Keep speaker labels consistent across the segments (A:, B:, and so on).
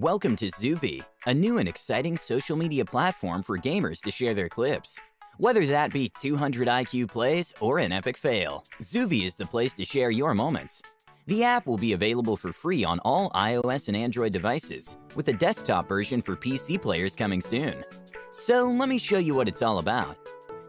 A: Welcome to Zuvi, a new and exciting social media platform for gamers to share their clips. Whether that be 200 IQ plays or an epic fail, Zuvi is the place to share your moments. The app will be available for free on all iOS and Android devices, with a desktop version for PC players coming soon. So let me show you what it's all about.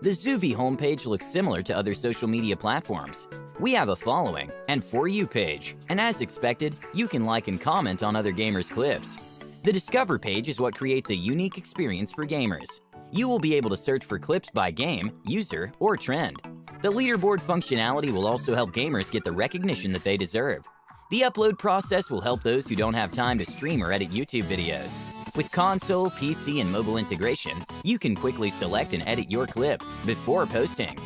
A: The Zuvi homepage looks similar to other social media platforms. We have a following and For You page, and as expected, you can like and comment on other gamers' clips. The Discover page is what creates a unique experience for gamers. You will be able to search for clips by game, user, or trend. The leaderboard functionality will also help gamers get the recognition that they deserve. The upload process will help those who don't have time to stream or edit YouTube videos. With console, PC, and mobile integration, you can quickly select and edit your clip before posting.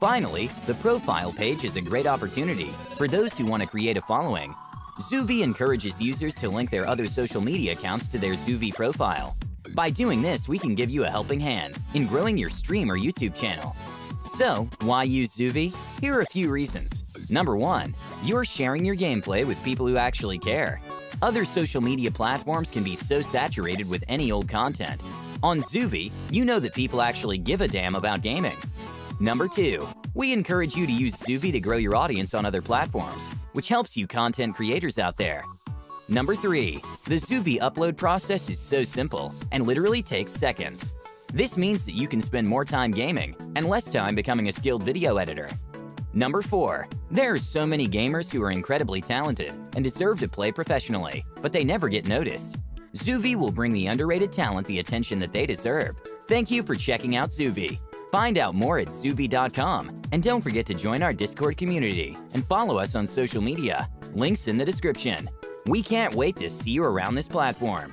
A: Finally, the profile page is a great opportunity for those who want to create a following. Zuvi encourages users to link their other social media accounts to their Zuvi profile. By doing this, we can give you a helping hand in growing your stream or YouTube channel. So, why use Zuvi? Here are a few reasons. Number 1, you're sharing your gameplay with people who actually care. Other social media platforms can be so saturated with any old content. On Zuvi, you know that people actually give a damn about gaming. Number 2, we encourage you to use Zuvi to grow your audience on other platforms, which helps you content creators out there. Number 3, the Zuvi upload process is so simple and literally takes seconds. This means that you can spend more time gaming and less time becoming a skilled video editor. Number 4, there are so many gamers who are incredibly talented and deserve to play professionally, but they never get noticed. Zuvi will bring the underrated talent the attention that they deserve. Thank you for checking out Zuvi. Find out more at zuvi.com, and don't forget to join our Discord community and follow us on social media. Links in the description. We can't wait to see you around this platform.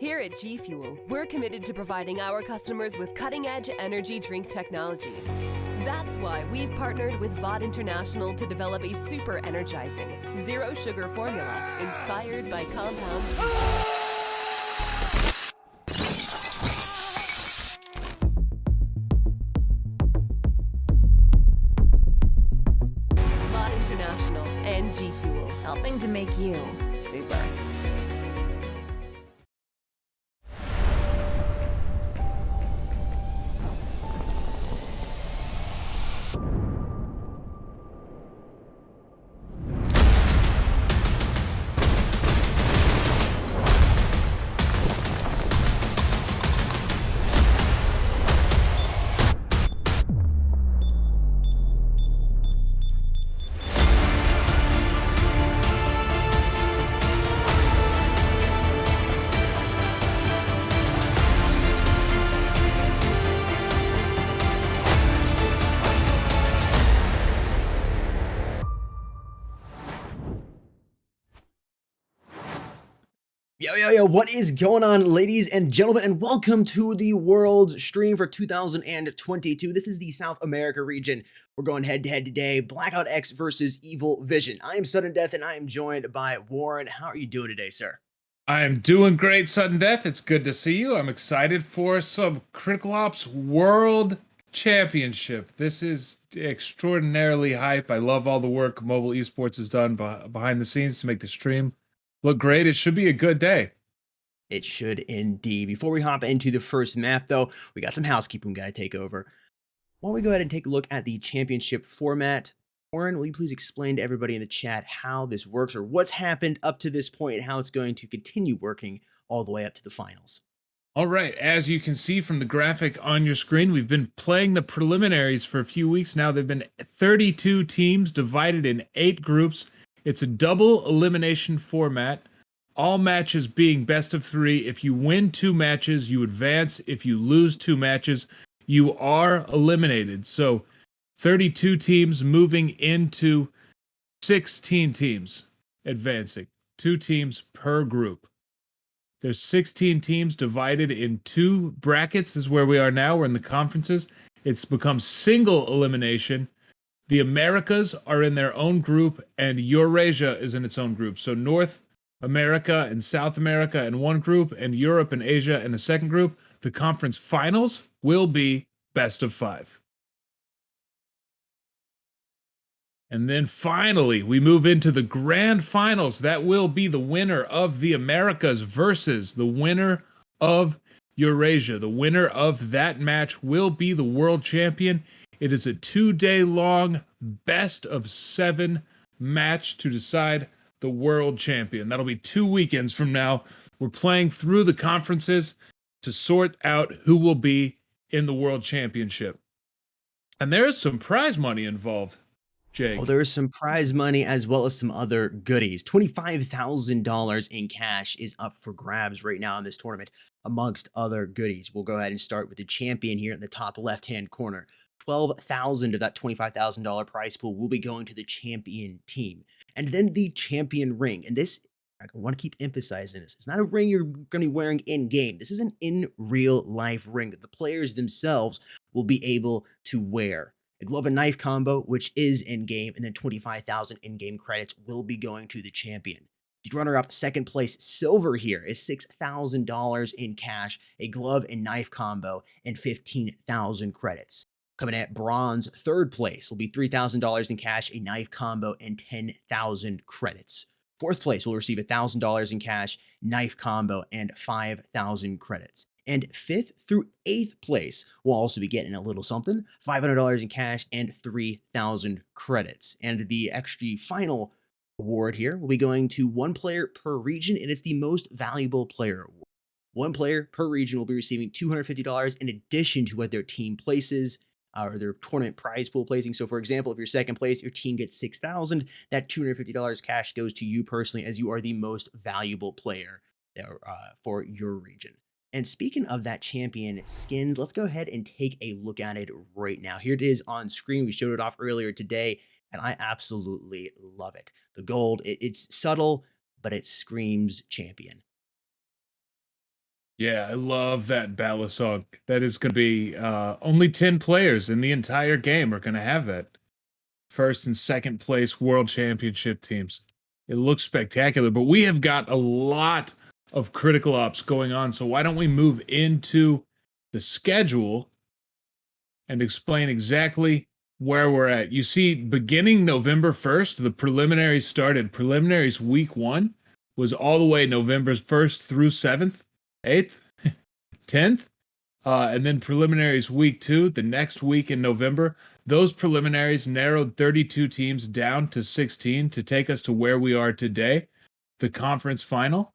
B: Here at G Fuel, we're committed to providing our customers with cutting-edge energy drink technology. That's why we've partnered with VOD International to develop a super energizing, zero-sugar formula inspired by compound. And G Fuel,
C: helping to make you super.
D: Yo, what is going on, ladies and gentlemen, and welcome to the World's Stream for 2022. This is the South America region. We're going head-to-head today, Blackout X versus EVILVISION. I am Sudden Death, and I am joined by Warren. How are you doing today, sir?
E: I am doing great, Sudden Death. It's good to see you. I'm excited for some Critical Ops World Championship. This is extraordinarily hype. I love all the work Mobile Esports has done behind the scenes to make the stream look great. It should be a good day.
D: It should indeed. Before we hop into the first map, though, we got some housekeeping we got to take over. Why don't we go ahead and take a look at the championship format? Warren, will you please explain to everybody in the chat how this works, or what's happened up to this point and how it's going to continue working all the way up to the finals?
E: All right, as you can see from the graphic on your screen, we've been playing the preliminaries for a few weeks now. There've been 32 teams divided in 8 groups. It's a double elimination format, all matches being best of 3. If you win 2 matches, you advance. If you lose 2 matches, you are eliminated. So 32 teams moving into 16 teams advancing, 2 teams per group. There's 16 teams divided in 2 brackets. This is where we are now. We're in the conferences. It's become single elimination. The Americas are in their own group, and Eurasia is in its own group. So North America and South America in one group, and Europe and Asia in a second group. The conference finals will be best of 5. And then finally, we move into the grand finals. That will be the winner of the Americas versus the winner of Eurasia. The winner of that match will be the world champion. It is a 2-day long best of 7 match to decide the world champion. That'll be 2 weekends from now. We're playing through the conferences to sort out who will be in the world championship. And there is some prize money involved, Jake.
D: Oh, there's some prize money as well as some other goodies. $25,000 in cash is up for grabs right now in this tournament, amongst other goodies. We'll go ahead and start with the champion here in the top left-hand corner. $12,000 of that $25,000 prize pool will be going to the champion team. And then the champion ring. And this, I want to keep emphasizing this. It's not a ring you're going to be wearing in-game. This is an in real life ring that the players themselves will be able to wear. A glove and knife combo, which is in-game, and then 25,000 in-game credits will be going to the champion. The runner-up, second place silver here, is $6,000 in cash, a glove and knife combo, and 15,000 credits. Coming at bronze, third place will be $3,000 in cash, a knife combo, and 10,000 credits. Fourth place will receive $1,000 in cash, knife combo, and 5,000 credits. And 5th through 8th place will also be getting a little something, $500 in cash and 3,000 credits. And the extra final award here will be going to one player per region, and it's the most valuable player award. One player per region will be receiving $250 in addition to what their team places or their tournament prize pool placing. So for example, if you're second place, your team gets $6,000, that $250 cash goes to you personally as you are the most valuable player for your region. And speaking of that champion skins, let's go ahead and take a look at it right now. Here it is on screen. We showed it off earlier today, and I absolutely love it. The gold, it's subtle, but it screams champion.
E: Yeah, I love that battle song. That is going to be only 10 players in the entire game are going to have that. First and second place world championship teams. It looks spectacular, but we have got a lot of Critical Ops going on. So why don't we move into the schedule and explain exactly where we're at. You see, beginning November 1st, the preliminaries started. Preliminaries week 1 was all the way November 1st through 7th, 8th, 10th. And then preliminaries week 2, the next week in November. Those preliminaries narrowed 32 teams down to 16 to take us to where we are today, the conference final.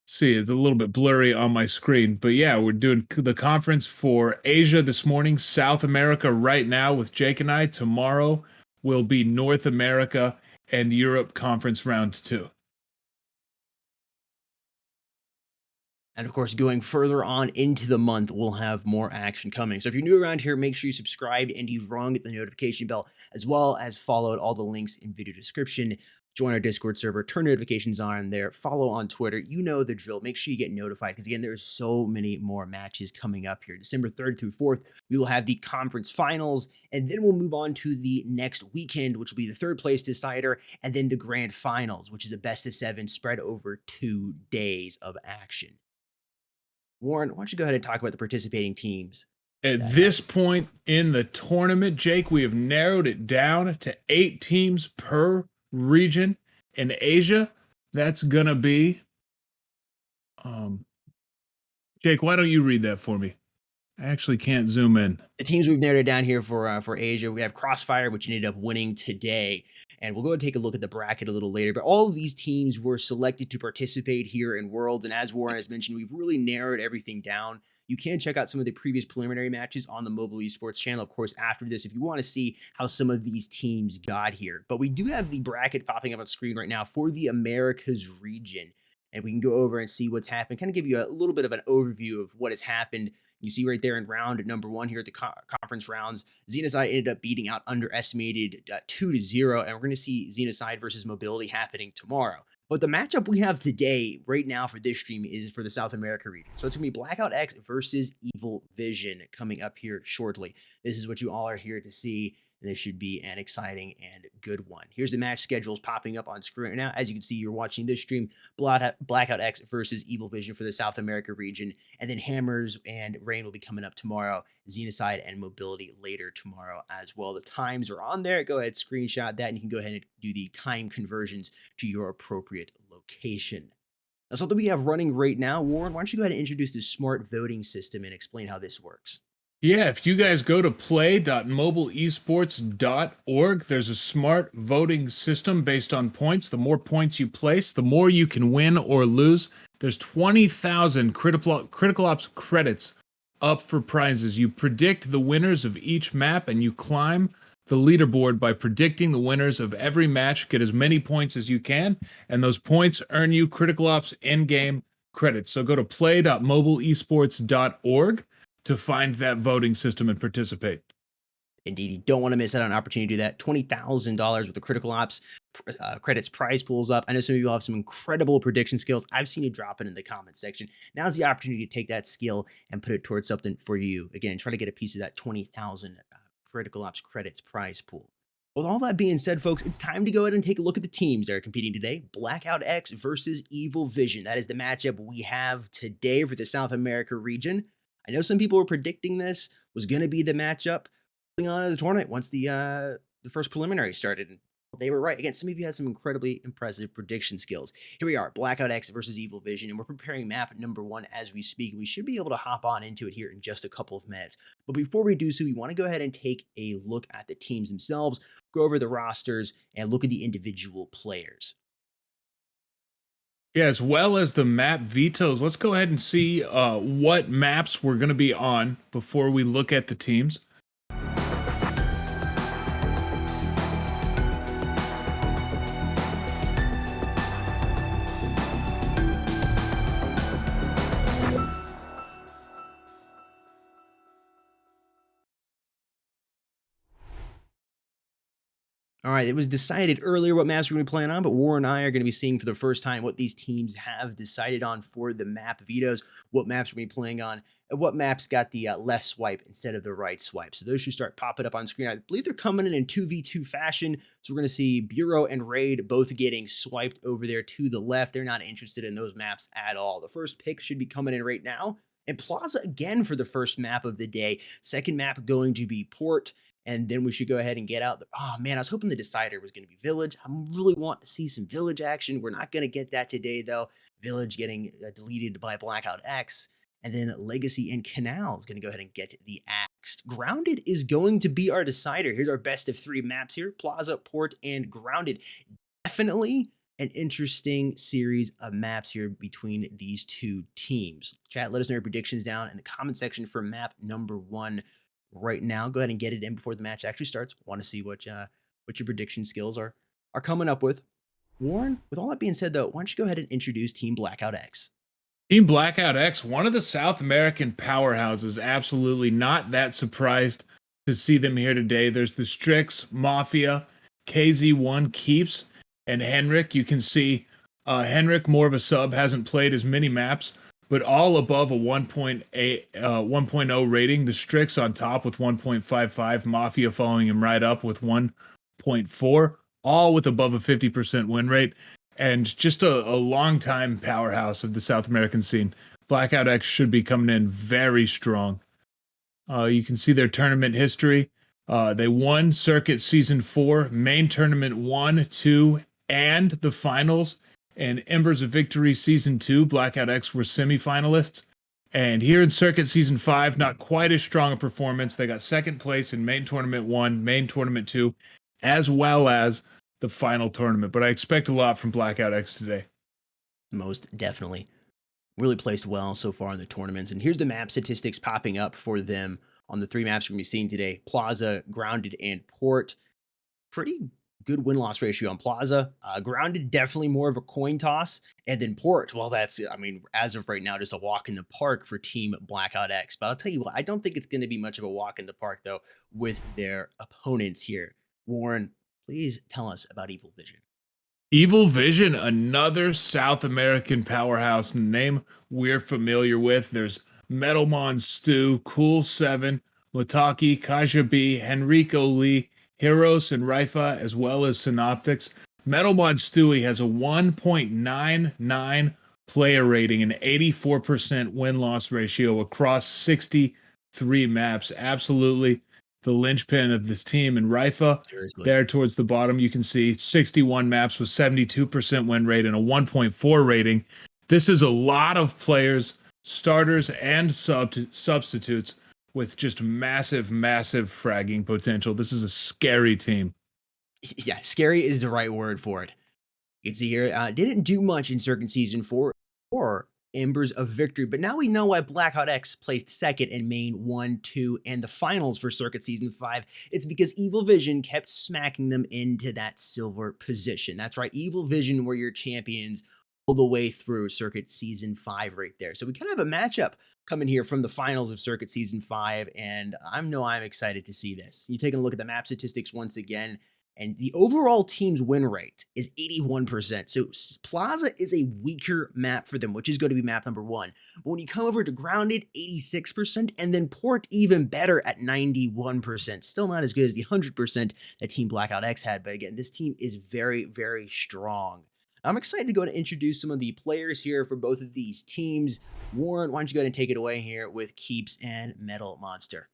E: See, it's a little bit blurry on my screen, but yeah, we're doing the conference for Asia this morning, South America right now with Jake and I. Tomorrow will be North America and Europe conference round 2.
D: And of course, going further on into the month, we'll have more action coming. So if you're new around here, make sure you subscribe and you've rung the notification bell, as well as followed all the links in video description. Join our Discord server, turn notifications on there, follow on Twitter. You know the drill. Make sure you get notified because, again, there's so many more matches coming up here. December 3rd through 4th, we will have the conference finals, and then we'll move on to the next weekend, which will be the third place decider, and then the grand finals, which is a best of 7 spread over 2 days of action. Warren, why don't you go ahead and talk about the participating teams?
E: At this point in the tournament, Jake, we have narrowed it down to 8 teams per region. In Asia, that's going to be... Jake, why don't you read that for me? I actually can't zoom in.
D: The teams we've narrowed it down here for Asia, we have Crossfire, which ended up winning today. And we'll go and take a look at the bracket a little later. But all of these teams were selected to participate here in Worlds. And as Warren has mentioned, we've really narrowed everything down. You can check out some of the previous preliminary matches on the Mobile Esports channel, of course, after this, if you want to see how some of these teams got here. But we do have the bracket popping up on screen right now for the Americas region. And we can go over and see what's happened, kind of give you a little bit of an overview of what has happened. You see right there in round number 1 here at the conference rounds, Xenocide ended up beating out Underestimated 2-0, and we're going to see Xenocide versus Mobility happening tomorrow. But the matchup we have today, right now for this stream, is for the South America region. So it's going to be Blackout X versus EVILVISION coming up here shortly. This is what you all are here to see. and this should be an exciting and good one. Here's the match schedules popping up on screen right now. As you can see, you're watching this stream, Blackout X versus EVILVISION for the South America region, and then Hammers and Rain will be coming up tomorrow, Xenocide and Mobility later tomorrow as well. The times are on there. Go ahead, screenshot that, and you can go ahead and do the time conversions to your appropriate location. Now, something we have running right now, Warren, why don't you go ahead and introduce the smart voting system and explain how this works?
E: Yeah, if you guys go to play.mobileesports.org, there's a smart voting system based on points. The more points you place, the more you can win or lose. There's 20,000 Critical Ops credits up for prizes. You predict the winners of each map, and you climb the leaderboard by predicting the winners of every match. Get as many points as you can, and those points earn you Critical Ops in-game credits. So go to play.mobileesports.org to find that voting system and participate.
D: Indeed, you don't want to miss out on an opportunity to do that. $20,000 with the Critical Ops credits prize pools up. I know some of you have some incredible prediction skills. I've seen you drop it in the comments section. Now's the opportunity to take that skill and put it towards something for you. Again, try to get a piece of that 20,000 Critical Ops credits prize pool. With all that being said, folks, it's time to go ahead and take a look at the teams that are competing today. Blackout X versus EVILVISION. That is the matchup we have today for the South America region. I know some people were predicting this was going to be the matchup going on in the tournament once the first preliminary started. And they were right. Again, some of you had some incredibly impressive prediction skills. Here we are, Blackout X versus EVILVISION, and we're preparing map number 1 as we speak. We should be able to hop on into it here in just a couple of minutes. But before we do so, we want to go ahead and take a look at the teams themselves, go over the rosters, and look at the individual players.
E: Yeah, as well as the map vetoes, let's go ahead and see what maps we're going to be on before we look at the teams.
D: All right, it was decided earlier what maps we're going to be playing on, but Warren and I are going to be seeing for the first time what these teams have decided on for the map vetoes, what maps we're going to be playing on, and what maps got the left swipe instead of the right swipe. So those should start popping up on screen. I believe they're coming in 2v2 fashion, so we're going to see Bureau and Raid both getting swiped over there to the left. They're not interested in those maps at all. The first pick should be coming in right now, and Plaza again for the first map of the day. Second map going to be Port. And then we should go ahead and get out. Oh, man, I was hoping the decider was going to be Village. I really want to see some Village action. We're not going to get that today, though. Village getting deleted by Blackout X. And then Legacy and Canal is going to go ahead and get the axe. Grounded is going to be our decider. Here's our best of 3 maps here. Plaza, Port, and Grounded. Definitely an interesting series of maps here between these two teams. Chat, let us know your predictions down in the comment section for map number 1. Right now, go ahead and get it in before the match actually starts. Want to see what your prediction skills are coming up with. Warren, with all that being said, though, why don't you go ahead and introduce Team Blackout X?
E: Team Blackout X, one of the South American powerhouses. Absolutely not that surprised to see them here today. There's the Strix, Mafia, KZ1, Keeps, and Henrik. You can see Henrik, more of a sub, hasn't played as many maps, but all above a 1.0 rating. The Strix on top with 1.55, Mafia following him right up with 1.4, all with above a 50% win rate, and just a long-time powerhouse of the South American scene. Blackout X should be coming in very strong. You can see their tournament history. They won Circuit Season 4, Main Tournament 1, 2, and the Finals. And Embers of Victory Season 2, Blackout X were semifinalists. And here in Circuit Season 5, not quite as strong a performance. They got second place in Main Tournament 1, Main Tournament 2, as well as the final tournament. But I expect a lot from Blackout X today.
D: Most definitely. Really placed well so far in the tournaments. And here's the map statistics popping up for them on the 3 maps we're going to be seeing today. Plaza, Grounded, and Port. Pretty good win-loss ratio on Plaza. Grounded, definitely more of a coin toss. And then Port, well, that's, I mean, as of right now, just a walk in the park for Team Blackout X. But I'll tell you what, I don't think it's going to be much of a walk in the park, though, with their opponents here. Warren, please tell us about EVILVISION.
E: EVILVISION, another South American powerhouse name we're familiar with. There's Metalmon Stu, Cool 7, Lataki, Kaja B, Henrico Lee, Heroes and Rifa, as well as Synoptics. Metalmon Stewie has a 1.99 player rating and 84% win-loss ratio across 63 maps. Absolutely the linchpin of this team. And Rifa,
D: Seriously.
E: there towards the bottom, you can see 61 maps with 72% win rate and a 1.4 rating. This is a lot of players, starters and substitutes, with just massive fragging potential. This is a scary team.
D: Yeah, scary is the right word for it. You can see here, didn't do much in Circuit Season 4 or Embers of Victory, but now we know why BLACKOUT X placed second in Main 1, 2, and the finals for Circuit Season 5. It's because EVILVISION kept smacking them into that silver position. That's right, EVILVISION were your champions all the way through Circuit Season 5 right there. So we kind of have a matchup coming here from the finals of Circuit Season 5, and I'm excited to see this. You're taking a look at the map statistics once again, and the overall team's win rate is 81%. So Plaza is a weaker map for them, which is going to be map number 1. But when you come over to Grounded, 86%, and then Port even better at 91%. Still not as good as the 100% that Team BLACKOUT X had, but again, this team is very, very strong. I'm excited to go and introduce some of the players here for both of these teams. Warren, why don't you go ahead and take it away here with Keeps and Metal Monster.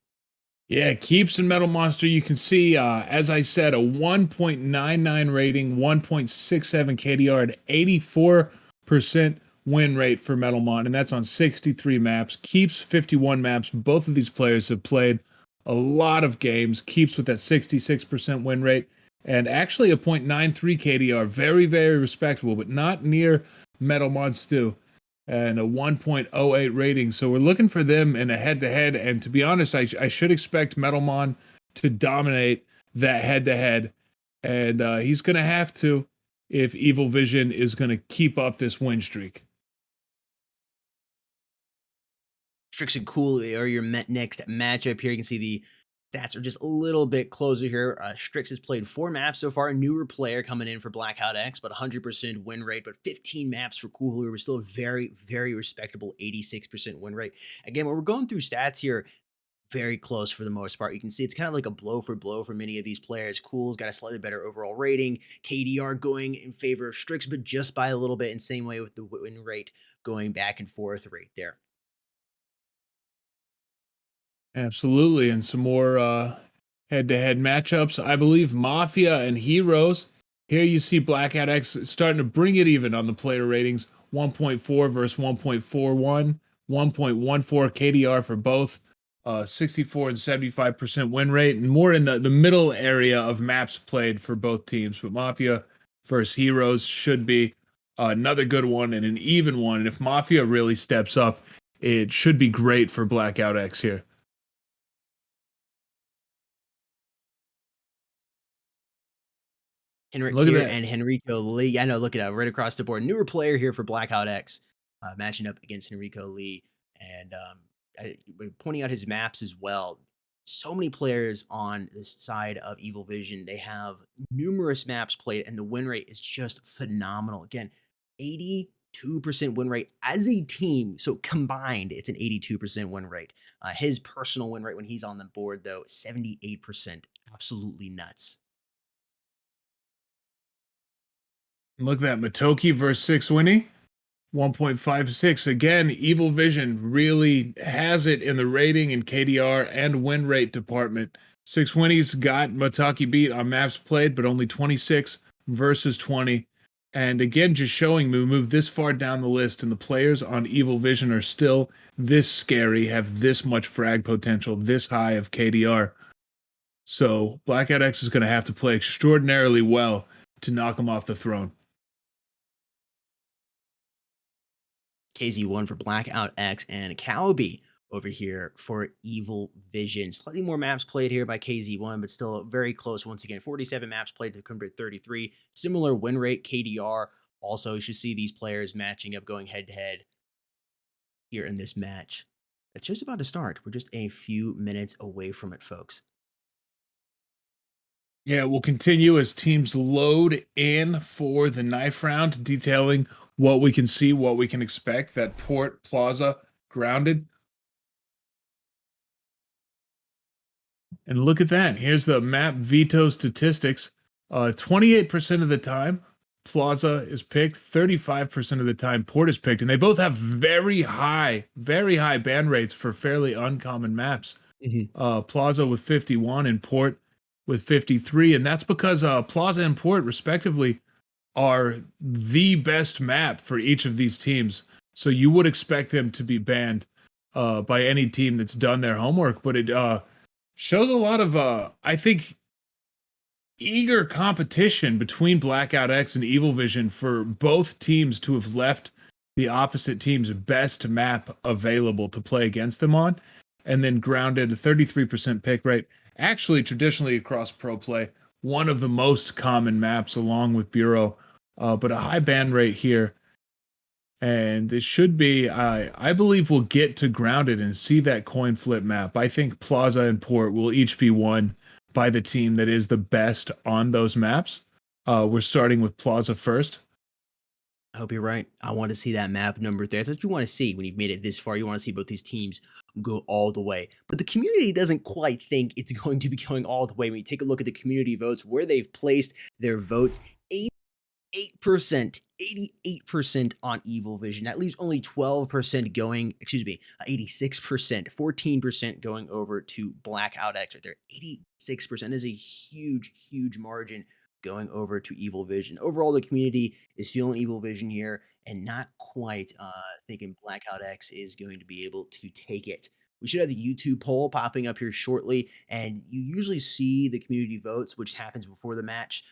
E: Yeah, Keeps and Metal Monster, you can see, as I said, a 1.99 rating, 1.67 KDR, and 84% win rate for Metalmon, and that's on 63 maps. Keeps 51 maps. Both of these players have played a lot of games. Keeps with that 66% win rate, and actually a 0.93 KDR. Very, very respectable, but not near Metalmon Stew. And a 1.08 rating. So we're looking for them in a head-to-head. And to be honest, I should expect Metalmon to dominate that head-to-head. And he's going to have to if EVILVISION is going to keep up this win streak.
D: Strix and Cool are your next matchup here. You can see the stats are just a little bit closer here. Strix has played 4 maps so far. A newer player coming in for BLACKOUT X, but 100% win rate, but 15 maps for Cool, who are still a very, very respectable 86% win rate. Again, when we're going through stats here, very close for the most part. You can see it's kind of like a blow for blow for many of these players. Cool's got a slightly better overall rating. KDR going in favor of Strix, but just by a little bit, and same way with the win rate going back and forth right there.
E: Absolutely, and some more head-to-head matchups. I believe Mafia and Heroes. Here you see BLACKOUT X starting to bring it even on the player ratings. 1.4 versus 1.41, 1.14 KDR for both. 64 and 75% win rate, and more in the middle area of maps played for both teams. But Mafia versus Heroes should be another good one and an even one. And if Mafia really steps up, it should be great for BLACKOUT X here.
D: Henrik here and Henrico Lee. I know, look at that, right across the board. Newer player here for BLACKOUT X, matching up against Henrico Lee. And pointing out his maps as well. So many players on this side of EVILVISION. They have numerous maps played, and the win rate is just phenomenal. Again, 82% win rate as a team. So combined, it's an 82% win rate. His personal win rate when he's on the board, though, 78%. Absolutely nuts.
E: Look at that, Matoki versus 6Winnie. 1.56. Again, EVILVISION really has it in the rating and KDR and win rate department. 6Winnie's got Matoki beat on maps played, but only 26 versus 20. And again, just showing we move this far down the list, and the players on EVILVISION are still this scary, have this much frag potential, this high of KDR. So BLACKOUT X is going to have to play extraordinarily well to knock him off the throne.
D: KZ1 for BLACKOUT X and Calby over here for EVILVISION. Slightly more maps played here by KZ1, but still very close once again. 47 maps played to compare 33. Similar win rate, KDR. Also, you should see these players matching up, going head-to-head here in this match. It's just about to start. We're just a few minutes away from it, folks.
E: Yeah, we'll continue as teams load in for the knife round, detailing what we can see, what we can expect. That Port, Plaza, Grounded. And look at that. Here's the map veto statistics. 28% of the time, Plaza is picked. 35% of the time, Port is picked. And they both have very high ban rates for fairly uncommon maps. Plaza with 51 and Port with 53. And that's because Plaza and Port, respectively, are the best map for each of these teams. So you would expect them to be banned by any team that's done their homework. But it shows a lot of, I think, eager competition between Blackout X and EVILVISION for both teams to have left the opposite team's best map available to play against them on, and then grounded a 33% pick rate. Actually, traditionally across pro play, one of the most common maps along with Bureau, but a high ban rate here. And it should be, I believe we'll get to grounded and see that coin flip map. I think Plaza and Port will each be won by the team that is the best on those maps. We're starting with Plaza first.
D: I hope you're right. I want to see that map number 3. That's what you want to see when you've made it this far. You want to see both these teams go all the way. But the community doesn't quite think it's going to be going all the way. When you take a look at the community votes, where they've placed their votes, 88% on EVILVISION. That leaves only 12% going, 86%, 14% going over to Blackout X right there. 86% is a huge, huge margin going over to EVILVISION. Overall, the community is feeling EVILVISION here and not quite thinking Blackout X is going to be able to take it. We should have the YouTube poll popping up here shortly, and you usually see the community votes, which happens before the match,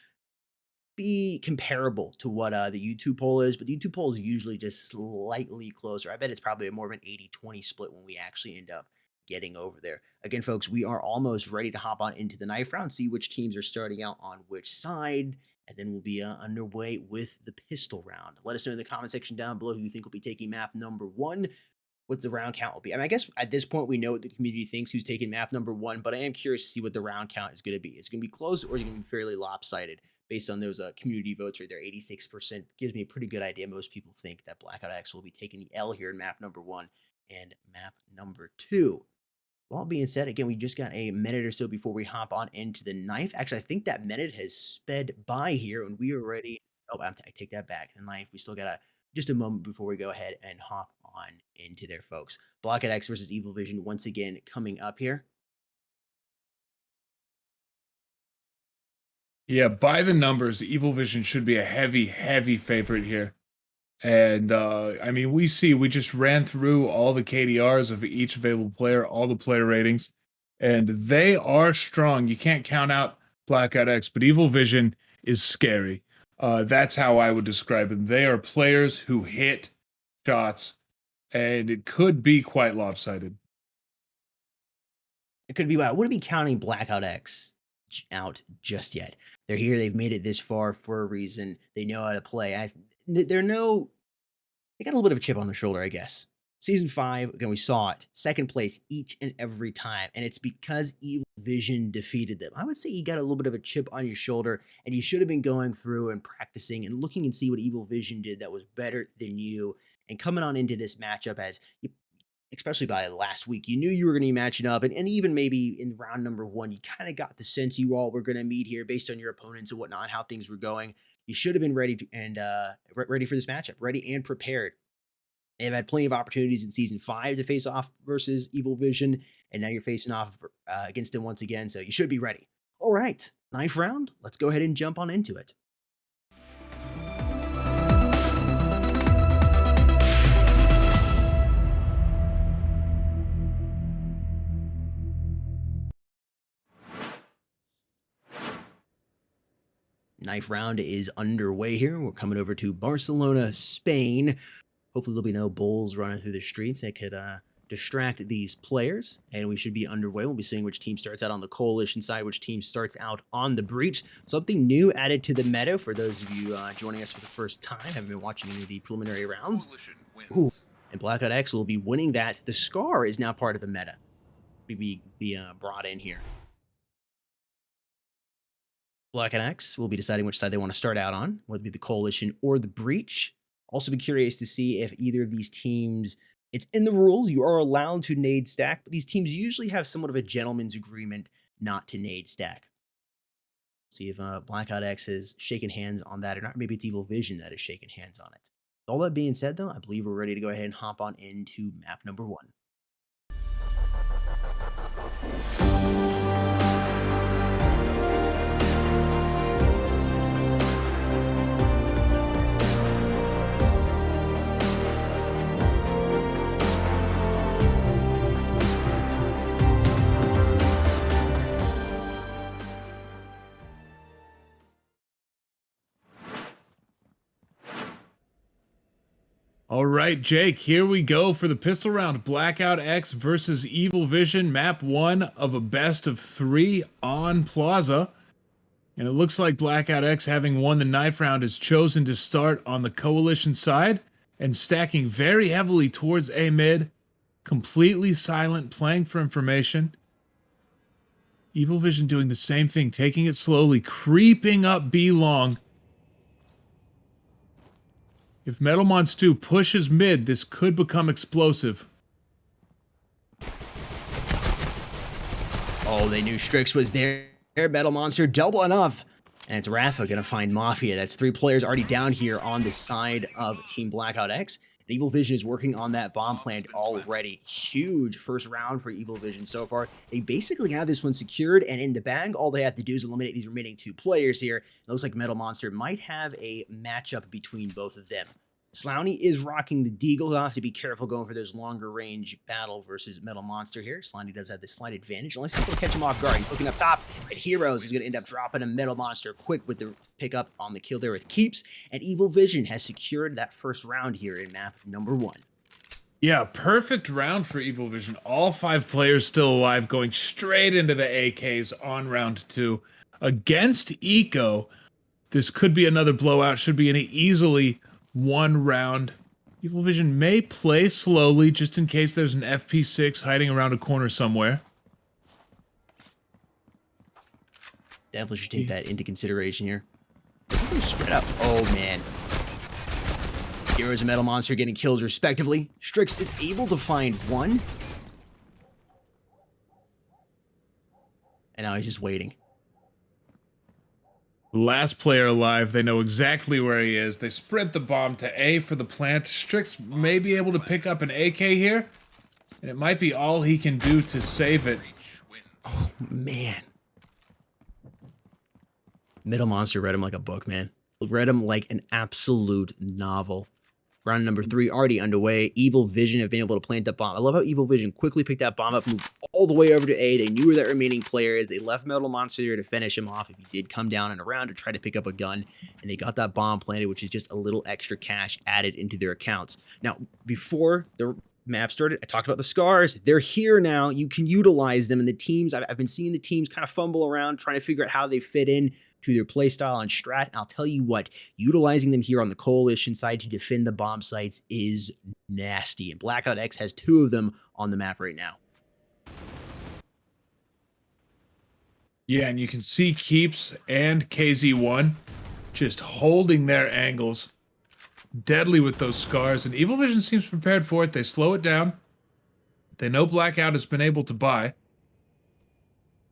D: be comparable to what the YouTube poll is, but the YouTube poll is usually just slightly closer. I bet it's probably more of an 80-20 split when we actually end up getting over there. Again, folks, we are almost ready to hop on into the knife round, see which teams are starting out on which side, and then we'll be underway with the pistol round. Let us know in the comment section down below who you think will be taking map number 1, what the round count will be. I mean, I guess at this point we know what the community thinks who's taking map number 1, but I am curious to see what the round count is going to be. Is it going to be close, or is it going to be fairly lopsided? Based on those community votes right there, 86% gives me a pretty good idea. Most people think that Blackout X will be taking the L here in map number 1 and map number 2. All being said, again, we just got a minute or so before we hop on into the knife. Actually, I think that minute has sped by here, and we are ready. Oh, I take that back. The knife, we still got just a moment before we go ahead and hop on into there, folks. Blackout X versus EVILVISION once again coming up here.
E: Yeah, by the numbers, EVILVISION should be a heavy, heavy favorite here. And I mean, we just ran through all the KDRs of each available player, all the player ratings, and they are strong. You can't count out Blackout X, but EVILVISION is scary. That's how I would describe them. They are players who hit shots, and it could be quite lopsided.
D: It could be, I wouldn't be counting Blackout X out just yet. They're here. They've made it this far for a reason. They know how to play. They got a little bit of a chip on their shoulder, I guess. Season 5, again, we saw it. Second place each and every time, and it's because EVILVISION defeated them. I would say you got a little bit of a chip on your shoulder, and you should have been going through and practicing and looking and see what EVILVISION did that was better than you, and coming on into this matchup as you, especially by last week, you knew you were going to be matching up, and even maybe in round number 1, you kind of got the sense you all were going to meet here based on your opponents and whatnot, how things were going. You should have been ready ready for this matchup, ready and prepared. They've had plenty of opportunities in Season 5 to face off versus EVILVISION, and now you're facing off against them once again, so you should be ready. All right, knife round. Let's go ahead and jump on into it. Knife round is underway here. We're coming over to Barcelona, Spain. Hopefully there'll be no bulls running through the streets that could distract these players, and we should be underway. We'll be seeing which team starts out on the coalition side, which team starts out on the breach. Something new added to the meta for those of you joining us for the first time, haven't been watching any of the preliminary rounds. Ooh, and Blackout X will be winning that. The Scar is now part of the meta. Be brought in here. Blackout X will be deciding which side they want to start out on, whether it be the coalition or the breach. Also be curious to see if either of these teams, it's in the rules, you are allowed to nade stack, but these teams usually have somewhat of a gentleman's agreement not to nade stack. See if Blackout X has shaken hands on that or not. Maybe it's EVILVISION that has shaken hands on it. All that being said, though, I believe we're ready to go ahead and hop on into map number 1.
E: All right, Jake, here we go for the pistol round. Blackout X versus EVILVISION, map 1 of a best of 3 on Plaza. And it looks like Blackout X, having won the knife round, has chosen to start on the Coalition side and stacking very heavily towards A mid. Completely silent, playing for information. EVILVISION doing the same thing, taking it slowly, creeping up B long. If MetalMonster pushes mid, this could become explosive.
D: Oh, they knew Strix was there. MetalMonster double enough. And it's Rafa going to find Mafia. That's 3 players already down here on the side of Team Blackout X. And EVILVISION is working on that bomb plant already. Huge first round for EVILVISION so far. They basically have this one secured and in the bag. All they have to do is eliminate these remaining 2 players here. It looks like MetalMonster might have a matchup between both of them. Slowney is rocking the Deagle. He'll have to be careful going for those longer range battle versus MetalMonster here. Slowney does have the slight advantage, unless he's going to catch him off guard. He's looking up top at Heroes. He's going to end up dropping a MetalMonster quick with the pickup on the kill there with Keeps. And EVILVISION has secured that first round here in map number 1.
E: Yeah, perfect round for EVILVISION. All 5 players still alive, going straight into the AKs on round 2. Against Eco, this could be another blowout. Should be an easily 1 round. EVILVISION may play slowly just in case there's an FP6 hiding around a corner somewhere.
D: Definitely should take that into consideration here. Spread up. Oh, man. Heroes and MetalMonster getting kills respectively. Strix is able to find 1. And now he's just waiting.
E: Last player alive. They know exactly where he is. They sprint the bomb to A for the plant. Strix may be able to pick up an AK here, and it might be all he can do to save it.
D: Oh, man. MetalMonster read him like a book, man. Read him like an absolute novel. Round number 3 already underway. EVILVISION have been able to plant that bomb. I love how EVILVISION quickly picked that bomb up, moved all the way over to A. They knew where that remaining player is. They left MetalMonster there to finish him off if he did come down and around to try to pick up a gun. And they got that bomb planted, which is just a little extra cash added into their accounts. Now, before the map started, I talked about the scars. They're here now. You can utilize them in the teams. I've been seeing the teams kind of fumble around, trying to figure out how they fit in to their playstyle and strat. And I'll tell you what, utilizing them here on the Coalition side to defend the bomb sites is nasty. And Blackout X has 2 of them on the map right now.
E: Yeah, and you can see Keeps and KZ1 just holding their angles. Deadly with those scars. And EVILVISION seems prepared for it. They slow it down. They know Blackout has been able to buy.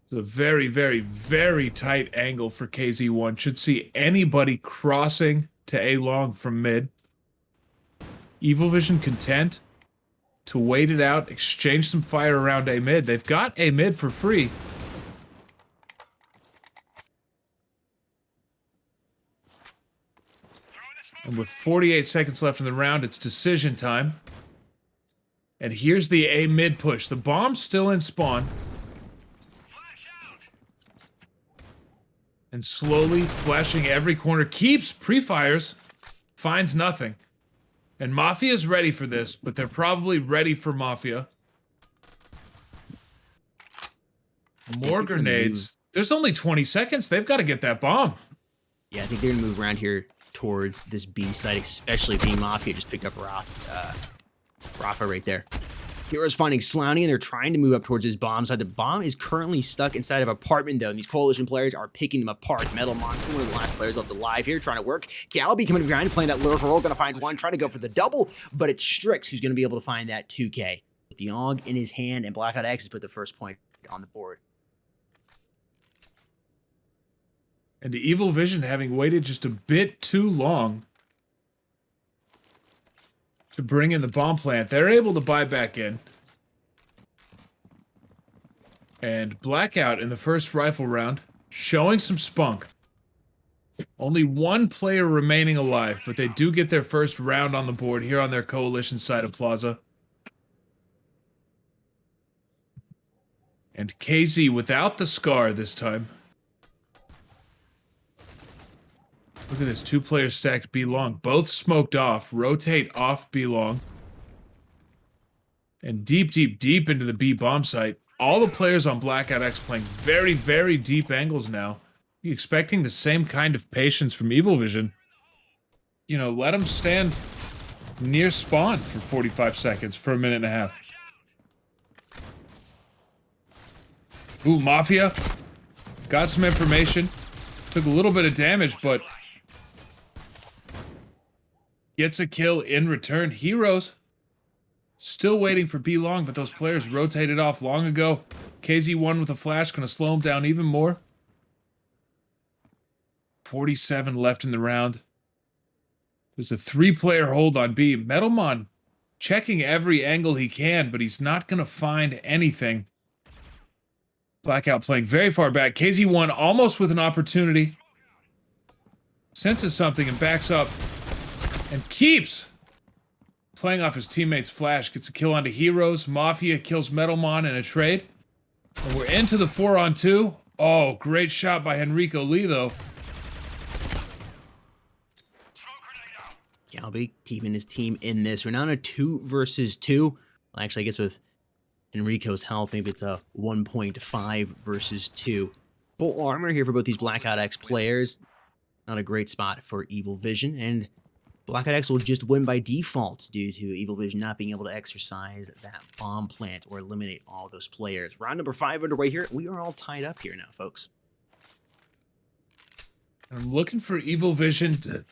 E: It's a very, very, very tight angle for KZ1. Should see anybody crossing to A long from mid. EVILVISION content to wait it out, exchange some fire around A mid. They've got A mid for free. And with 48 seconds left in the round, it's decision time. And here's the A mid push. The bomb's still in spawn. And slowly flashing every corner. Keeps, pre-fires, finds nothing. And Mafia's ready for this, but they're probably ready for Mafia. More grenades. There's only 20 seconds. They've got to get that bomb.
D: Yeah, I think they're going to move around here towards this B site, especially being Mafia just picked up Rafa right there. Heroes finding Slowney, and they're trying to move up towards his bomb side. The bomb is currently stuck inside of an apartment, though, and these Coalition players are picking them apart. MetalMonster, one of the last players left alive here, trying to work. Galaby coming behind, playing that lure roll, going to find 1, trying to go for the double, but it's Strix who's going to be able to find that 2K. With the AUG in his hand, and Blackout X has put the first point on the board.
E: And Evil Vision having waited just a bit too long to bring in the bomb plant. They're able to buy back in. And Blackout in the first rifle round, showing some spunk. Only one player remaining alive, but they do get their first round on the board here on their coalition side of Plaza. And KZ without the scar this time. Look at this, 2 players stacked B long. Both smoked off. Rotate off B long. And deep, deep, deep into the B bomb site. All the players on Blackout X playing very, very deep angles now. You expecting the same kind of patience from Evil Vision. You know, let them stand near spawn for 45 seconds, for a minute and a half. Ooh, Mafia. Got some information. Took a little bit of damage, but gets a kill in return. Heroes still waiting for B long, but those players rotated off long ago. KZ1 with a flash, gonna slow him down even more. 47 left in the round. There's a 3-player hold on B. Metalmon checking every angle he can, but he's not gonna find anything. Blackout playing very far back. KZ1 almost with an opportunity. Senses something and backs up. And keeps playing off his teammate's flash. Gets a kill onto Heroes. Mafia kills Metalmon in a trade. And we're into the 4-on-2. Oh, great shot by Henrico Lee, though.
D: Calby keeping his team in this. We're now in a 2 versus 2. Well, actually, I guess with Enrico's health, maybe it's a 1.5 versus 2. Full armor here for both these Blackout X players. Not a great spot for Evil Vision, and Blackout X will just win by default due to Evil Vision not being able to exercise that bomb plant or eliminate all those players. Round number 5 underway here. We are all tied up here now, folks.
E: I'm looking for Evil Vision to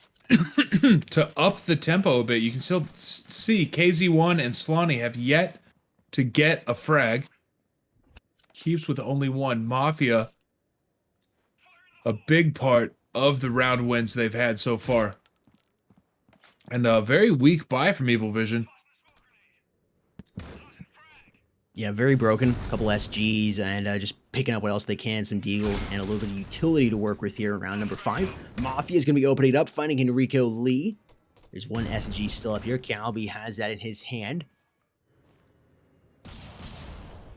E: to up the tempo a bit. You can still see KZ1 and Slonny have yet to get a frag. Keeps with only one. Mafia, a big part of the round wins they've had so far. And a very weak buy from Evil Vision.
D: Yeah, very broken. A couple SGs and just picking up what else they can. Some deagles and a little bit of utility to work with here in round number 5. Mafia is going to be opening it up, finding Enrico Lee. There's one SG still up here. Calby has that in his hand.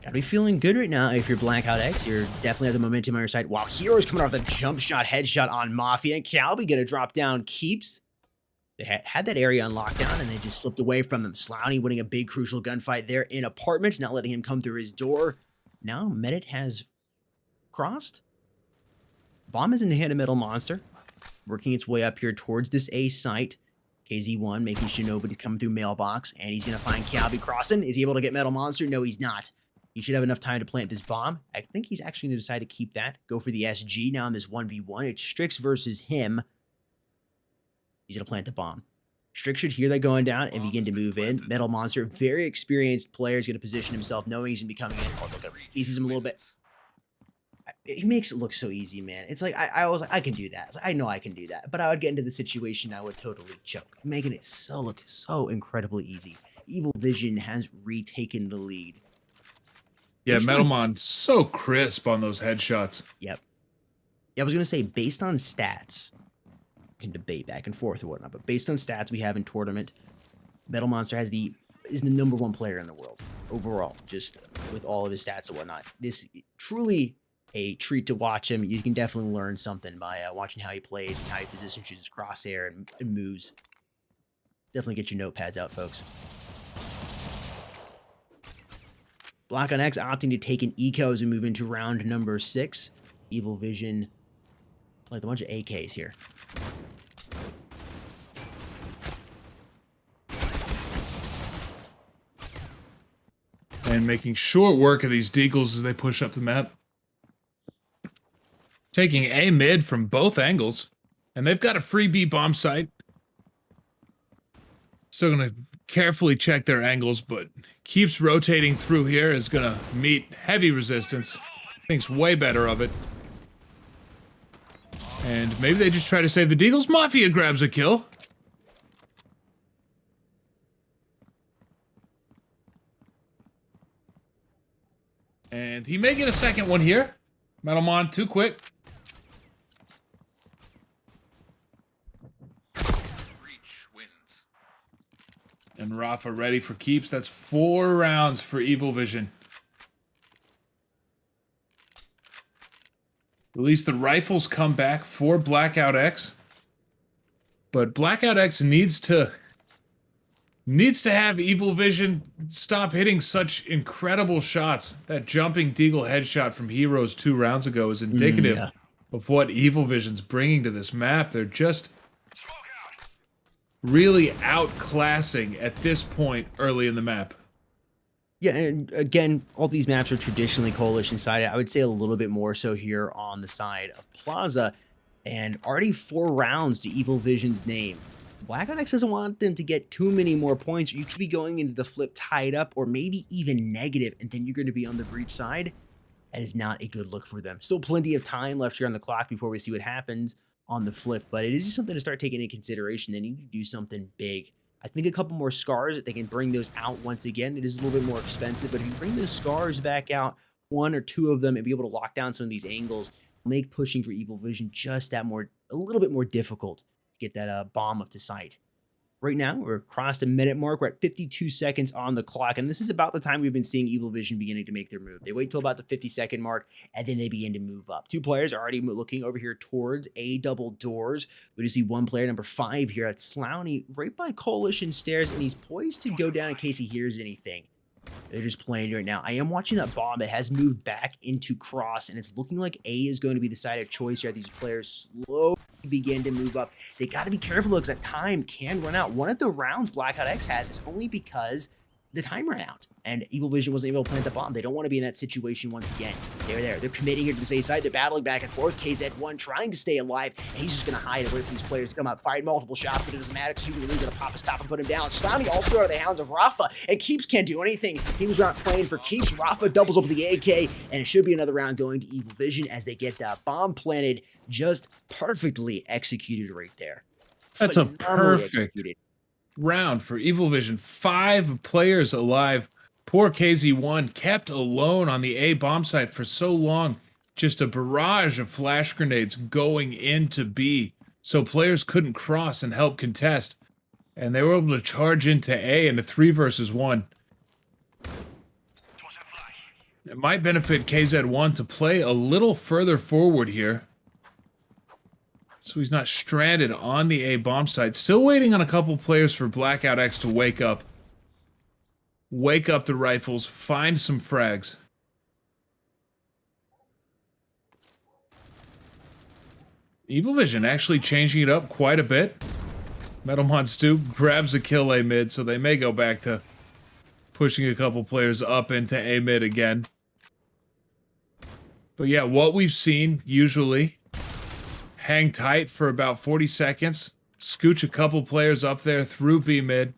D: Gotta be feeling good right now if you're Blackout X. You're definitely have the momentum on your side. Wow, Heroes coming off the jump shot, headshot on Mafia. And Calby gonna drop down Keeps. They had that area on lockdown, and they just slipped away from them. Slowney winning a big, crucial gunfight there in Apartment, not letting him come through his door. Now, Medit has crossed. Bomb is in the hand of Metal Monster, working its way up here towards this A site. KZ1 making sure nobody's coming through mailbox, and he's going to find Calby crossing. Is he able to get Metal Monster? No, he's not. He should have enough time to plant this bomb. I think he's actually going to decide to keep that. Go for the SG now in this 1v1. It's Strix versus him. He's going to plant the bomb. Strix should hear that going down and begin to move in. Metal Monster, very experienced player, is going to position himself knowing he's going to be coming in. Oh, look at him. He sees him a little bit. He makes it look so easy, man. It's like, I was like, I can do that. I was like, I know I can do that. But I would get into the situation, I would totally choke. Making it look so incredibly easy. Evil Vision has retaken the lead.
E: Yeah, Metalmon, so crisp on those headshots.
D: Yep. Yeah, I was going to say, based on stats, can debate back and forth or whatnot, but based on stats we have in tournament, Metal Monster is the #1 player in the world overall, just with all of his stats and whatnot. This truly a treat to watch him. You can definitely learn something by watching how he plays and how he positions his crosshair and moves. Definitely get your notepads out, folks. Black on X opting to take an eco as we move into round number 6. Evil Vision, like a bunch of AKs here.
E: And making short work of these deagles as they push up the map. Taking A mid from both angles. And they've got a free B bomb site. Still going to carefully check their angles, but keeps rotating through here. Is going to meet heavy resistance. Thinks way better of it. And maybe they just try to save the Deagles. Mafia grabs a kill. And he may get a second one here. Metalmon too quick.
F: Reach wins.
E: And Rafa ready for keeps. That's 4 rounds for EVILVISION. At least the rifles come back for Blackout X. But Blackout X needs to have EVILVISION stop hitting such incredible shots. That jumping Deagle headshot from Heroes 2 rounds ago is indicative of what EVILVISION's bringing to this map. They're just really outclassing at this point early in the map.
D: Yeah, and again, all these maps are traditionally coalition sided. I would say a little bit more so here on the side of Plaza, and already 4 rounds to EVILVISION's name. Blackout X doesn't want them to get too many more points. You could be going into the flip tied up or maybe even negative, and then you're going to be on the breach side. That is not a good look for them. Still plenty of time left here on the clock before we see what happens on the flip, but it is just something to start taking into consideration. They need to do something big. I think a couple more scars, that they can bring those out once again. It is a little bit more expensive, but if you bring those scars back out, 1 or 2 of them, and be able to lock down some of these angles, make pushing for EVILVISION just a little bit more difficult to get that bomb up to sight. Right now, we're across the minute mark. We're at 52 seconds on the clock, and this is about the time we've been seeing EVILVISION beginning to make their move. They wait till about the 50-second mark, and then they begin to move up. 2 players are already looking over here towards A double doors. We do see 1 player, number 5 here at Slowney, right by Coalition stairs, and he's poised to go down in case he hears anything. They're just playing right now. I am watching that bomb. It has moved back into cross, and it's looking like A is going to be the side of choice here. These players slowly begin to move up. They got to be careful, though, because that time can run out. One of the rounds Blackout X has is only because the time ran out, and EVILVISION wasn't able to plant the bomb. They don't want to be in that situation once again. They're there. They're committing here to the safe side. They're battling back and forth. KZ1 trying to stay alive, and he's just going to hide away from these players to come out, fired multiple shots, but it doesn't matter because he's going to pop a stop and put him down. Slimy also are the hounds of Rafa, and Keeps can't do anything. He was not playing for Keeps. Rafa doubles up the AK, and it should be another round going to EVILVISION as they get that bomb planted, just perfectly executed right there.
E: That's a perfect round for EVILVISION. 5 players alive. Poor KZ1 kept alone on the A bomb site for so long. Just a barrage of flash grenades going into B, so players couldn't cross and help contest. And they were able to charge into A in a 3 versus 1. It might benefit KZ1 to play a little further forward here, so he's not stranded on the A bomb site. Still waiting on a couple players for Blackout X to wake up. Wake up the rifles, find some frags. EVILVISION actually changing it up quite a bit. Metalmon Stu grabs a kill A mid, so they may go back to pushing a couple players up into A mid again. But yeah, what we've seen usually, hang tight for about 40 seconds, scooch a couple players up there through B mid,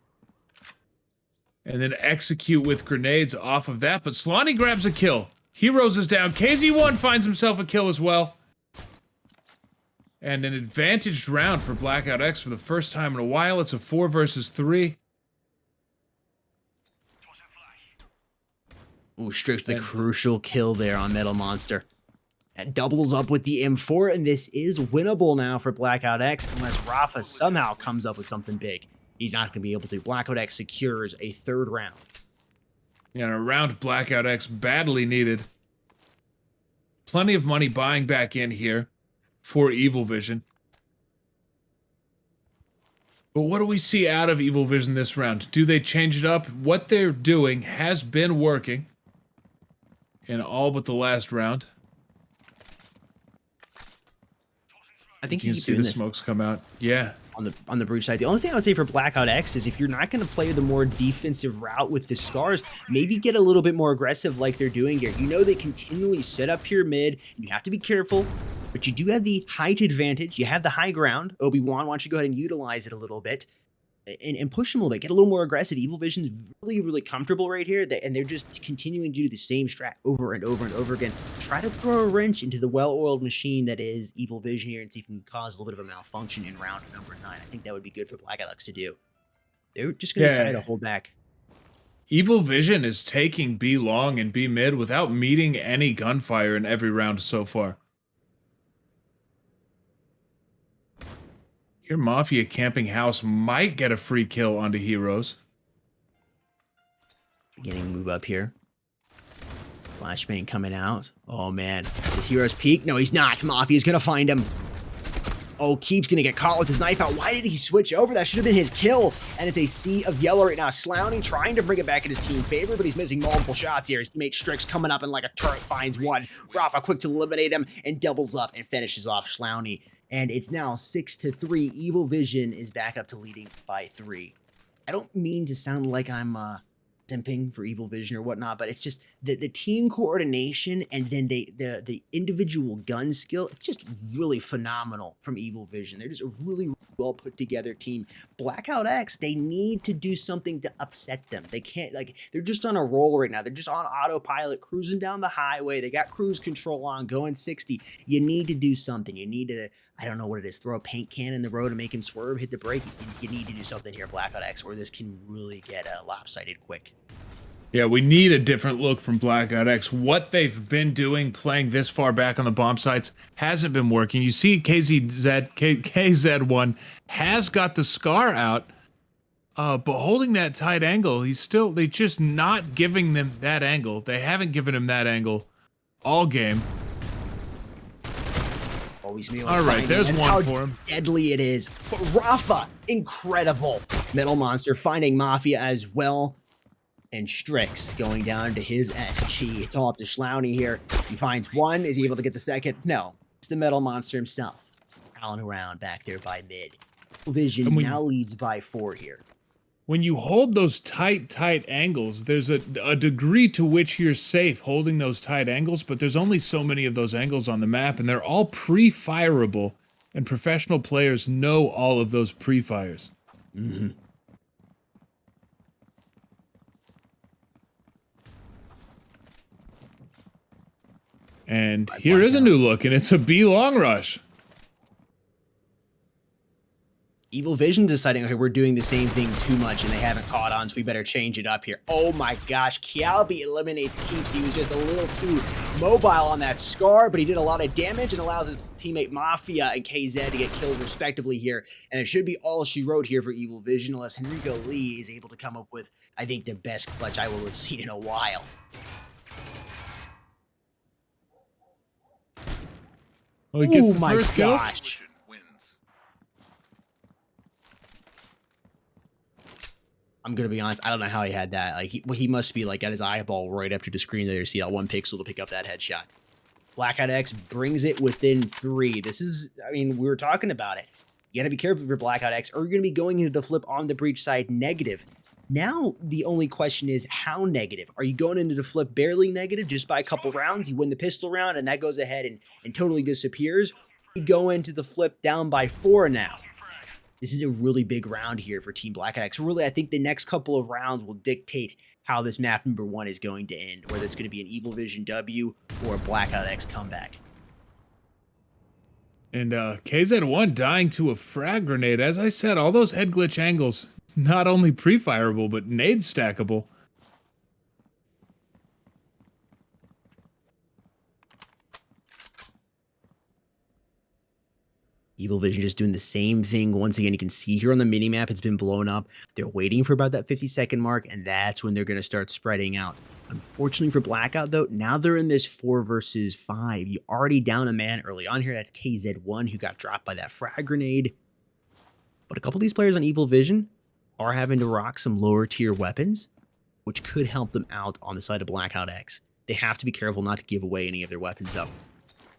E: and then execute with grenades off of that. But Slowney grabs a kill. Heroes is down. KZ1 finds himself a kill as well. And an advantaged round for Blackout X for the first time in a while. It's a 4 versus 3.
D: Ooh, strips the crucial kill there on Metal Monster. That doubles up with the M4, and this is winnable now for Blackout X unless Rafa somehow comes up with something big. He's not going to be able to. Blackout X secures a 3rd round.
E: Yeah, and a round Blackout X badly needed. Plenty of money buying back in here for EVILVISION. But what do we see out of EVILVISION this round? Do they change it up? What they're doing has been working in all but the last round.
D: I think
E: you can see the smokes come out. Yeah.
D: On the breach side. The only thing I would say for Blackout X is if you're not going to play the more defensive route with the scars, maybe get a little bit more aggressive like they're doing here. You know they continually set up here mid. You have to be careful, but you do have the height advantage. You have the high ground. Obi-Wan, why don't you go ahead and utilize it a little bit? and push them a little bit, get a little more aggressive. Evil Vision's really, really comfortable right here, and they're just continuing to do the same strat over and over and over again. Try to throw a wrench into the well-oiled machine that is Evil Vision here and see if we can cause a little bit of a malfunction in round number 9. I think that would be good for BLACKOUT to do. They're just going to decide to hold back.
E: Evil Vision is taking B long and B mid without meeting any gunfire in every round so far. Your Mafia camping house might get a free kill onto Heroes.
D: Beginning to move up here. Flashbang coming out. Oh man, is Heroes peek? No, he's not. Mafia's gonna find him. Oh, Keep's gonna get caught with his knife out. Why did he switch over? That should have been his kill. And it's a sea of yellow right now. Slowney trying to bring it back in his team favor, but he's missing multiple shots here. His teammate Strix coming up and like a turret finds one. Rafa quick to eliminate him and doubles up and finishes off Slowney. And it's now 6-3. Evil Vision is back up to leading by 3. I don't mean to sound like I'm simping for Evil Vision or whatnot, but it's just the team coordination and then the individual gun skill. It's just really phenomenal from Evil Vision. They're just a really well put together team. BLACKOUT X, they need to do something to upset them. They can't, like, they're just on a roll right now. They're just on autopilot, cruising down the highway. They got cruise control on, going 60. You need to do something. You need to, I don't know what it is, throw a paint can in the road and make him swerve, hit the brake. You need to do something here, BLACKOUT X, or this can really get lopsided quick.
E: Yeah, we need a different look from BLACKOUT X. What they've been doing, playing this far back on the bomb sites, hasn't been working. You see KZ1 has got the scar out, but holding that tight angle, they're just not giving them that angle. They haven't given him that angle all game.
D: All
E: right, there's one for him.
D: Deadly it is. But Rafa, incredible. Metal Monster finding Mafia as well. And Strix going down to his SG. It's all up to Slowney here. He finds one. Is he able to get the second? No. It's the Metal Monster himself. Prowling around back there by mid. Vision now leads by 4 here.
E: When you hold those tight angles, there's a degree to which you're safe holding those tight angles, but there's only so many of those angles on the map, and they're all pre-fireable, and professional players know all of those pre-fires.
D: Mm-hmm.
E: And here is a new look, and it's a B long rush.
D: Evil Vision deciding, okay, we're doing the same thing too much, and they haven't caught on, so we better change it up here. Oh my gosh, Kialbi eliminates Keeps. He was just a little too mobile on that Scar, but he did a lot of damage and allows his teammate Mafia and KZ to get killed respectively here. And it should be all she wrote here for Evil Vision, unless Henrico Lee is able to come up with, I think, the best clutch I will have seen in a while.
E: Well, he gets
D: oh
E: the
D: my
E: first kill.
D: gosh. I'm gonna be honest, I don't know how he had that. Like he must be like got his eyeball right up to the screen there to see that 1 pixel to pick up that headshot. BLACKOUT X brings it within 3. This is, I mean, we were talking about it. You gotta be careful for BLACKOUT X, or you're gonna be going into the flip on the breach side negative. Now the only question is how negative? Are you going into the flip barely negative just by a couple rounds? You win the pistol round and that goes ahead and totally disappears. You go into the flip down by 4 now. This is a really big round here for Team BLACKOUT X. Really, I think the next couple of rounds will dictate how this map number 1 is going to end, whether it's going to be an Evil Vision W or a BLACKOUT X comeback.
E: And KZ1 dying to a frag grenade. As I said, all those head glitch angles, not only pre-fireable, but nade stackable.
D: Evil Vision just doing the same thing. Once again, you can see here on the minimap, it's been blown up. They're waiting for about that 50-second mark, and that's when they're going to start spreading out. Unfortunately for BLACKOUT, though, now they're in this 4 versus 5. You already down a man early on here. That's KZ1, who got dropped by that frag grenade. But a couple of these players on Evil Vision are having to rock some lower tier weapons, which could help them out on the side of BLACKOUT X. They have to be careful not to give away any of their weapons, though.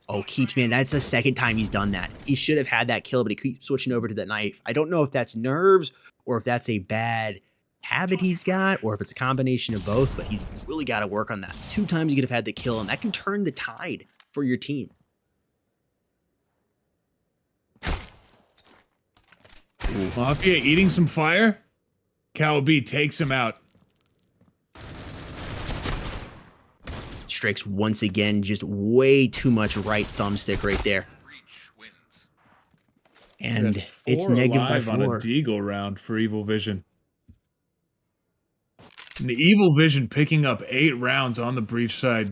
D: Oh, Keeps, man, that's the second time he's done that. He should have had that kill, but he keeps switching over to that knife. I don't know if that's nerves or if that's a bad habit he's got or if it's a combination of both, but he's really got to work on that. 2 times you could have had the kill, and that can turn the tide for your team. Ooh,
E: Mafia eating some fire. Cowabee takes him out.
D: Strikes once again, just way too much right thumbstick right there.
F: Reach wins.
D: And it's negative by 4.
E: On a Deagle round for Evil Vision. And the Evil Vision picking up 8 rounds on the breach side.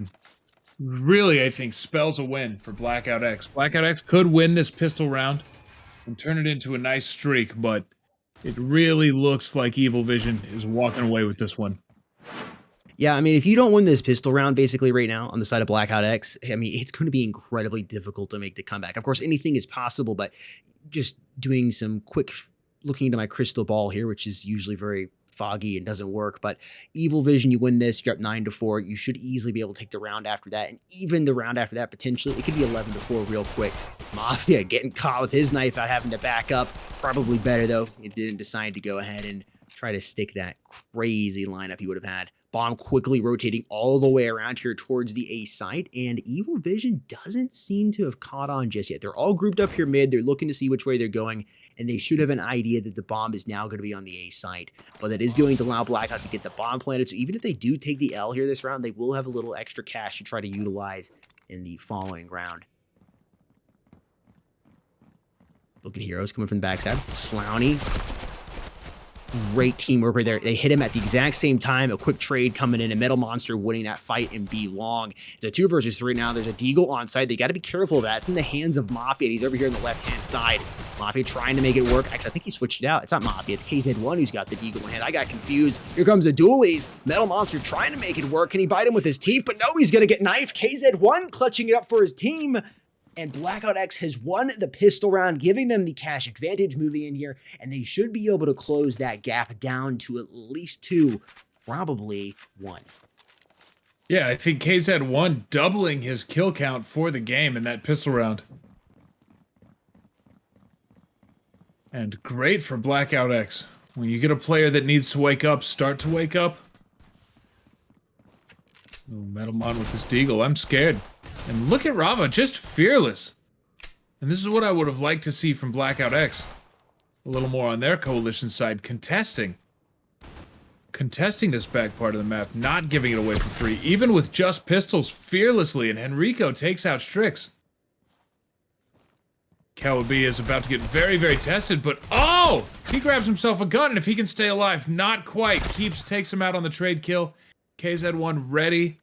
E: Really, I think, spells a win for Blackout X. Blackout X could win this pistol round and turn it into a nice streak, but it really looks like Evil Vision is walking away with this one.
D: Yeah, I mean, if you don't win this pistol round basically right now on the side of Blackout X, I mean, it's going to be incredibly difficult to make the comeback. Of course, anything is possible, but just doing some quick looking into my crystal ball here, which is usually very foggy and doesn't work, but Evil Vision, you win this, you're up 9-4. You should easily be able to take the round after that, and even the round after that, potentially, it could be 11-4 real quick. Mafia getting caught with his knife out, having to back up. Probably better, though. He didn't decide to go ahead and try to stick that crazy lineup he would have had. Bomb quickly rotating all the way around here towards the A site, and Evil Vision doesn't seem to have caught on just yet. They're all grouped up here mid. They're looking to see which way they're going, and they should have an idea that the bomb is now going to be on the A site. But that is going to allow Blackout to get the bomb planted, so even if they do take the L here this round, they will have a little extra cash to try to utilize in the following round. Look at Heroes coming from the backside. Slowney. Great teamwork right there. They hit him at the exact same time. A quick trade coming in, and Metal Monster winning that fight and B long. It's a 2 versus 3 now. There's a Deagle on site. They got to be careful of that. It's in the hands of Mafia. He's over here on the left-hand side. Mafia trying to make it work. Actually, I think he switched it out. It's not Mafia. It's KZ1 who's got the Deagle in hand. I got confused. Here comes the dualies. Metal Monster trying to make it work. Can he bite him with his teeth? But no, he's going to get knifed. KZ1 clutching it up for his team. And Blackout X has won the pistol round, giving them the cash advantage moving in here, and they should be able to close that gap down to at least 2, probably 1.
E: Yeah, I think KZ1 doubling his kill count for the game in that pistol round. And great for Blackout X. When you get a player that needs to wake up, start to wake up. Ooh, Metalmon with his Deagle. I'm scared. And look at Rava, just fearless. And this is what I would have liked to see from Blackout X. A little more on their coalition side, contesting this back part of the map, not giving it away for free, even with just pistols, fearlessly, and Henrico takes out Strix. Cowabee is about to get very, very tested, but oh! He grabs himself a gun, and if he can stay alive, not quite. Takes him out on the trade kill. KZ1 ready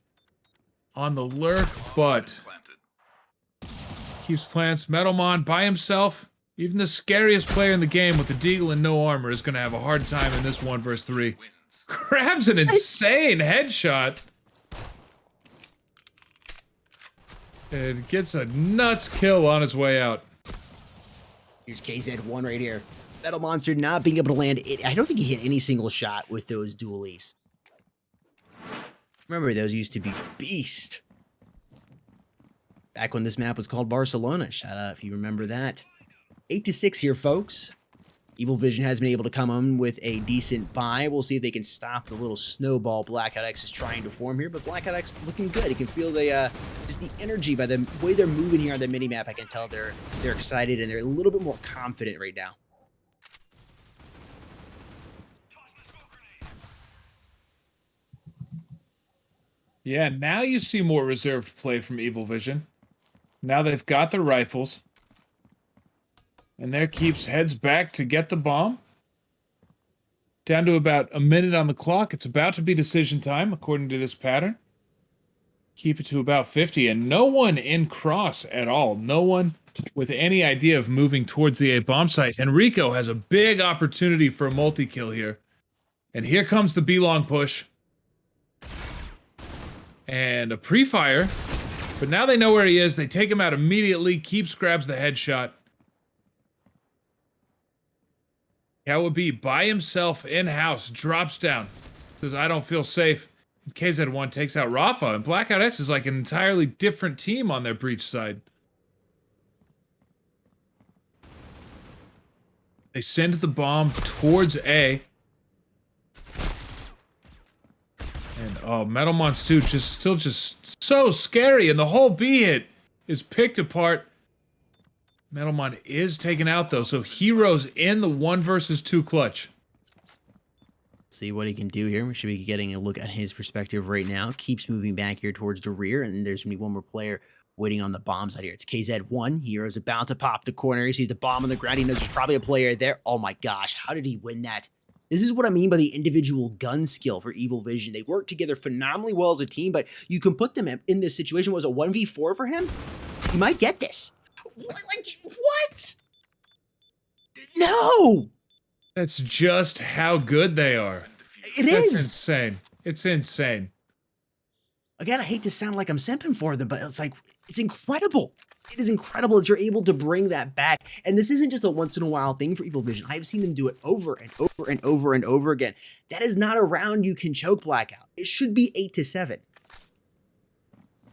E: on the lurk, but keeps plants. Metalmon by himself. Even the scariest player in the game with the Deagle and no armor is going to have a hard time in this 1 versus 3. Grabs an insane headshot. And gets a nuts kill on his way out.
D: Here's KZ1 right here. Metal Monster not being able to land it. I don't think he hit any single shot with those dualies. Remember, those used to be beast. Back when this map was called Barcelona. Shout out if you remember that. 8-6 here, folks. Evil Vision has been able to come on with a decent buy. We'll see if they can stop the little snowball Blackout X is trying to form here. But Blackout X looking good. You can feel the just the energy by the way they're moving here on the minimap. I can tell they're excited and they're a little bit more confident right now.
E: Yeah, now you see more reserved play from Evil Vision. Now they've got their rifles. And there Keeps heads back to get the bomb. Down to about a minute on the clock. It's about to be decision time, according to this pattern. Keep it to about 50, and no one in cross at all. No one with any idea of moving towards the A bomb site. Enrico has a big opportunity for a multi-kill here. And here comes the B-long push. And a pre-fire, but now they know where he is. They take him out immediately. Keeps grabs the headshot. Cowabee by himself in-house, drops down. Says, I don't feel safe. And KZ1 takes out Rafa, and Blackout X is like an entirely different team on their breach side. They send the bomb towards A. And oh, Metal Monster 2 still just so scary, and the whole B hit is picked apart. Metalmon is taken out though, so Heroes in the 1 versus 2 clutch.
D: See what he can do here. We should be getting a look at his perspective right now. Keeps moving back here towards the rear, and there's going to be one more player waiting on the bomb side here. It's KZ1. Hero's about to pop the corner. He sees the bomb on the ground. He knows there's probably a player there. Oh my gosh, how did he win that? This is what I mean by the individual gun skill for EVILVISION. They work together phenomenally well as a team, but you can put them in this situation. Was a 1v4 for him? He might get this. What? No!
E: That's just how good they are.
D: It
E: That's
D: is.
E: insane. It's insane.
D: Again, I hate to sound like I'm simping for them, but it's like, it's incredible. It is incredible that you're able to bring that back. And this isn't just a once in a while thing for EVILVISION. I've seen them do it over and over and over and over again. That is not a round you can choke Blackout. It should be 8-7.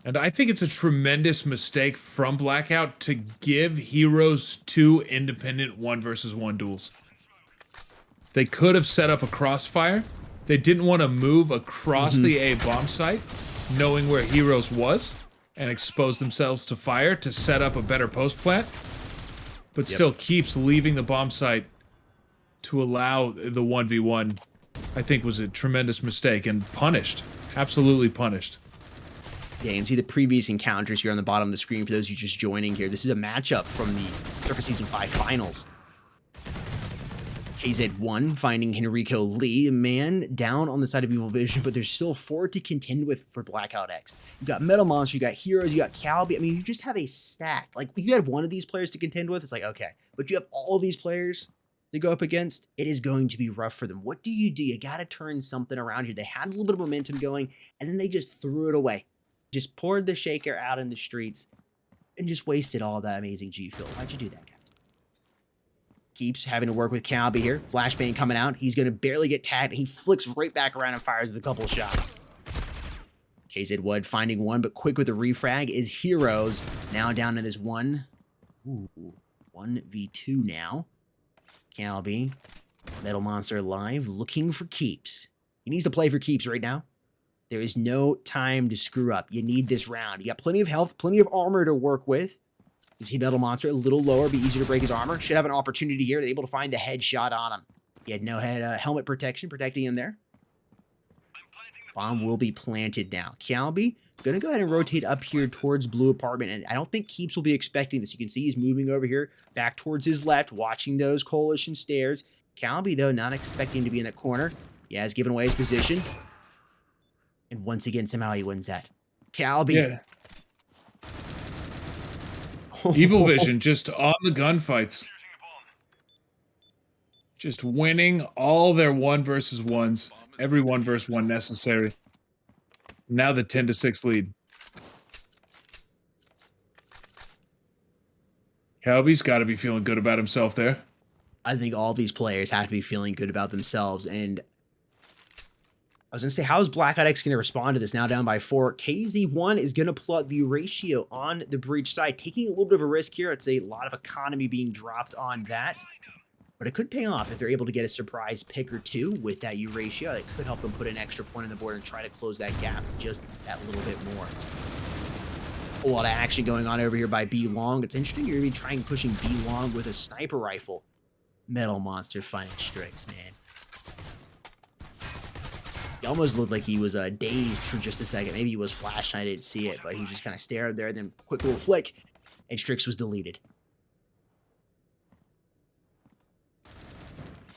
E: And I think it's a tremendous mistake from Blackout to give Heroes 2 independent 1 versus 1 duels. They could have set up a crossfire. They didn't want to move across the A bomb site, knowing where Heroes was, and expose themselves to fire to set up a better post plant, but still keeps leaving the bomb site to allow the 1v1, I think was a tremendous mistake and punished. Absolutely punished.
D: Yeah, you can see the previous encounters here on the bottom of the screen for those who are just joining here. This is a matchup from the Surface Season 5 finals. KZ1 finding Henrico Lee, a man down on the side of EVILVISION, but there's still 4 to contend with for Blackout X. You got Metal Monster, you got Heroes, you got Calby. I mean, you just have a stack. Like, you have one of these players to contend with, it's like, okay. But you have all of these players to go up against, it is going to be rough for them. What do? You got to turn something around here. They had a little bit of momentum going, and then they just threw it away. Just poured the shaker out in the streets and just wasted all that amazing G fuel. Why'd you do that, guys? Keeps having to work with Calby here. Flashbang coming out. He's going to barely get tagged. And he flicks right back around and fires with a couple shots. KZ Wood finding one, but quick with the refrag is Heroes. Now down to this 1v2 now. Calby, Metal Monster live, looking for keeps. He needs to play for keeps right now. There is no time to screw up. You need this round. You got plenty of health, plenty of armor to work with. You see Metal Monster a little lower, be easier to break his armor. Should have an opportunity here. They're able to find the headshot on him. He had no helmet protection protecting him there. Bomb will be planted now. Calby gonna go ahead and rotate up here towards Blue Apartment, and I don't think Keeps will be expecting this. You can see he's moving over here, back towards his left, watching those Coalition stairs. Calby, though, not expecting to be in that corner. He has given away his position. And once again, somehow he wins that. Calby.
E: Yeah. EVILVISION just on the gunfights. Just winning all their 1 versus 1s. Every 1 versus 1 necessary. Now the 10-6 lead. Calby's got to be feeling good about himself there.
D: I think all these players have to be feeling good about themselves. And I was going to say, how is Blackout X going to respond to this? Now down by 4. KZ1 is going to pull out the ratio on the breach side, taking a little bit of a risk here. It's a lot of economy being dropped on that. But it could pay off if they're able to get a surprise pick or two with that U ratio. It could help them put an extra point on the board and try to close that gap just that little bit more. A lot of action going on over here by B Long. It's interesting you're even trying pushing B Long with a sniper rifle. Metal Monster finding strikes, man. He almost looked like he was dazed for just a second. Maybe he was flashed and I didn't see it, but he just kind of stared there, then quick little flick, and Strix was deleted.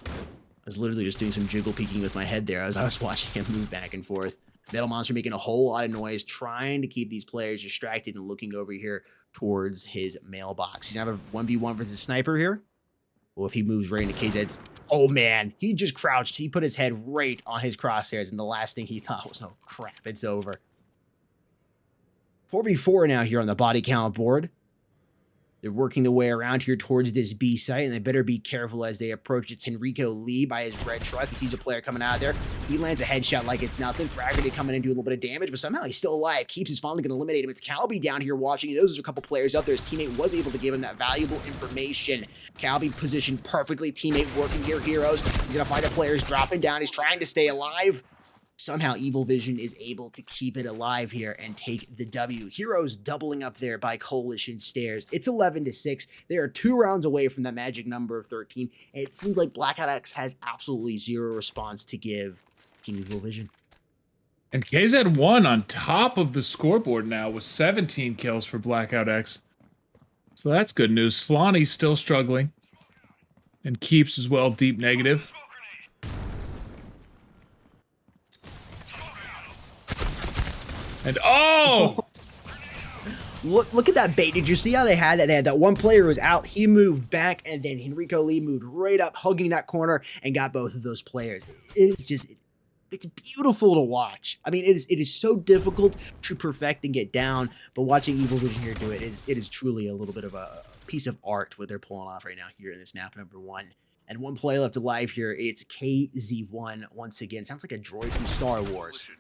D: I was literally just doing some jiggle peeking with my head there as I was watching him move back and forth. Metal Monster making a whole lot of noise, trying to keep these players distracted and looking over here towards his mailbox. He's going to have a 1v1 versus Sniper here. Well, if he moves right into KZ's... Oh, man. He just crouched. He put his head right on his crosshairs, and the last thing he thought was, oh, crap, it's over. 4v4 now here on the body count board. They're working their way around here towards this B site, and they better be careful as they approach. It's Henrico Lee by his red truck. He sees a player coming out of there. He lands a headshot like it's nothing. Fraggerty coming in, do a little bit of damage, but somehow he's still alive. Keeps is finally going to eliminate him. It's Calby down here watching. Those are a couple players out there. His teammate was able to give him that valuable information. Calby positioned perfectly. Teammate working here. Heroes. He's going to find the players dropping down. He's trying to stay alive. Somehow EVILVISION is able to keep it alive here and take the W. Heroes doubling up there by Coalition Stairs. It's 11-6. They are 2 rounds away from that magic number of 13. It seems like Blackout X has absolutely zero response to give Team EVILVISION.
E: And KZ1 on top of the scoreboard now with 17 kills for Blackout X. So that's good news. Slawny's still struggling. And Keeps as well, deep negative. And oh!
D: Look at that bait. Did you see how they had that? They had that one player who was out. He moved back, and then Henrico Lee moved right up, hugging that corner, and got both of those players. It is just... It's beautiful to watch. I mean, it is so difficult to perfect and get down, but watching EVILVISION here do it is truly a little bit of a piece of art what they're pulling off right now here in this map number 1. And one play left alive here. It's KZ1 once again. Sounds like a droid from Star Wars.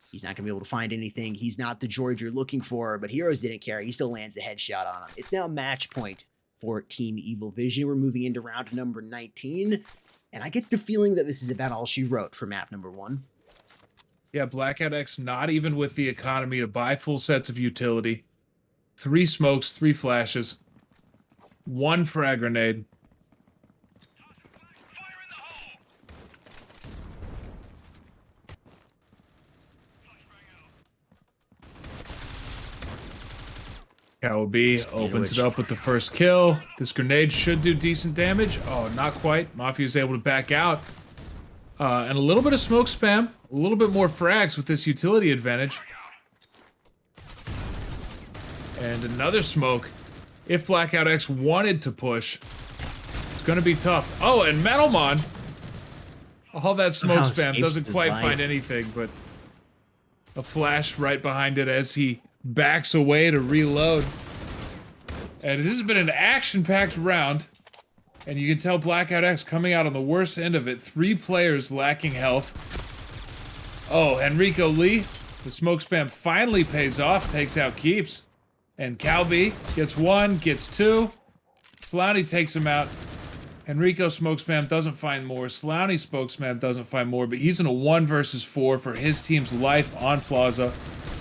D: He's not going to be able to find anything. He's not the droid you're looking for, but Heroes didn't care. He still lands the headshot on him. It's now match point for Team EVILVISION. We're moving into round number 19. And I get the feeling that this is about all she wrote for map number 1.
E: Yeah, Blackout X not even with the economy to buy full sets of utility. 3 smokes, 3 flashes. 1 frag grenade. Cow B opens it up with the first kill. This grenade should do decent damage. Oh, not quite. Mafia is able to back out. And a little bit of smoke spam. A little bit more frags with this utility advantage. And another smoke. If Blackout X wanted to push, it's going to be tough. Oh, and Metalmon. All that smoke spam doesn't quite find anything, but a flash right behind it as he backs away to reload. And this has been an action-packed round. And you can tell Blackout X coming out on the worst end of it. 3 players lacking health. Oh, Henrico Lee. The smoke spam finally pays off. Takes out Keeps. And Calby gets 1, gets 2. Slowny takes him out. Henrico smoke spam doesn't find more. Slowny smoke spam doesn't find more. But he's in a 1 versus 4 for his team's life on Plaza.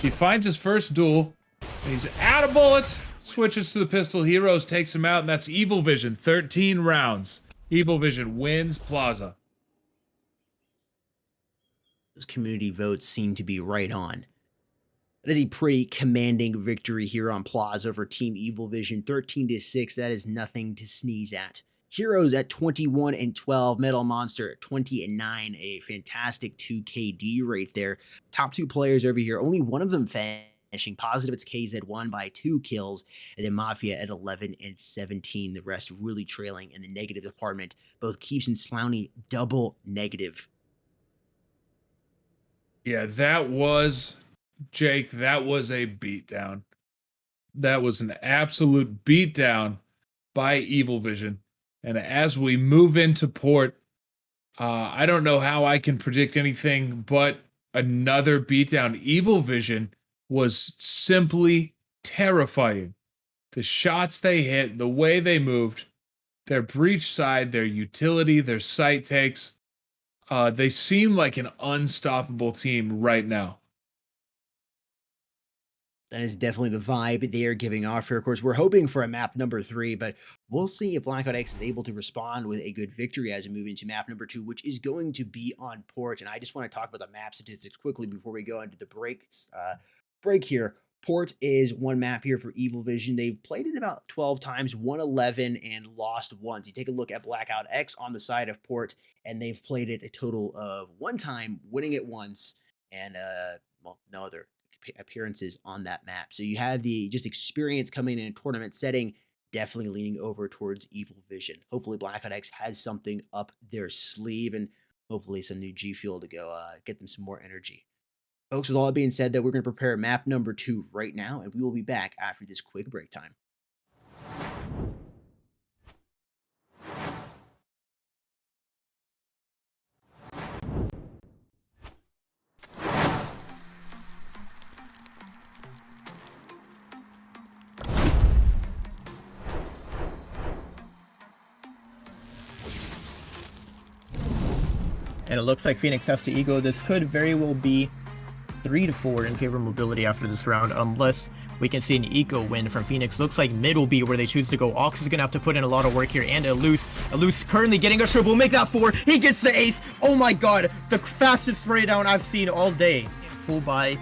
E: He finds his first duel, and he's out of bullets, switches to the pistol. Heroes takes him out, and that's EVILVISION, 13 rounds. EVILVISION wins Plaza.
D: Those community votes seem to be right on. That is a pretty commanding victory here on Plaza for Team EVILVISION, 13-6. That is nothing to sneeze at. Heroes at 21-12, Metal Monster at 20-9, a fantastic 2 KD right there. Top 2 players over here, only one of them finishing positive. It's KZ1 by 2 kills, and then Mafia at 11-17. The rest really trailing in the negative department. Both Keeps and Slowny double negative.
E: Yeah, that was, Jake, that was a beatdown. That was an absolute beatdown by EVILVISION. And as we move into port, I don't know how I can predict anything but another beatdown. EVILVISION was simply terrifying. The shots they hit, the way they moved, their breach side, their utility, their sight takes. They seem like an unstoppable team right now.
D: That is definitely the vibe they are giving off here. Of course, we're hoping for a map number 3, but we'll see if Blackout X is able to respond with a good victory as we move into map number 2, which is going to be on port. And I just want to talk about the map statistics quickly before we go into the break here. Port is one map here for EVILVISION. They've played it about 12 times, won 11, and lost once. You take a look at Blackout X on the side of port, and they've played it a total of 1 time, winning it once, and well, no other appearances on that map. So you have the just experience coming in a tournament setting, definitely leaning over towards EVILVISION. Hopefully Blackout X has something up their sleeve, and hopefully some new G Fuel to go get them some more energy. Folks, with all that being said, that we're going to prepare map number 2 right now, and we will be back after this quick break time.
G: and it looks like Phoenix has to ego. This could very well be 3-4 in favor of mobility after this round, unless we can see an eco win from Phoenix. Looks like mid will be where they choose to go. Ox is going to have to put in a lot of work here, and Eluse currently getting a triple. Make that 4. He gets the ace. Oh my god, the fastest spray down I've seen all day. Full buy.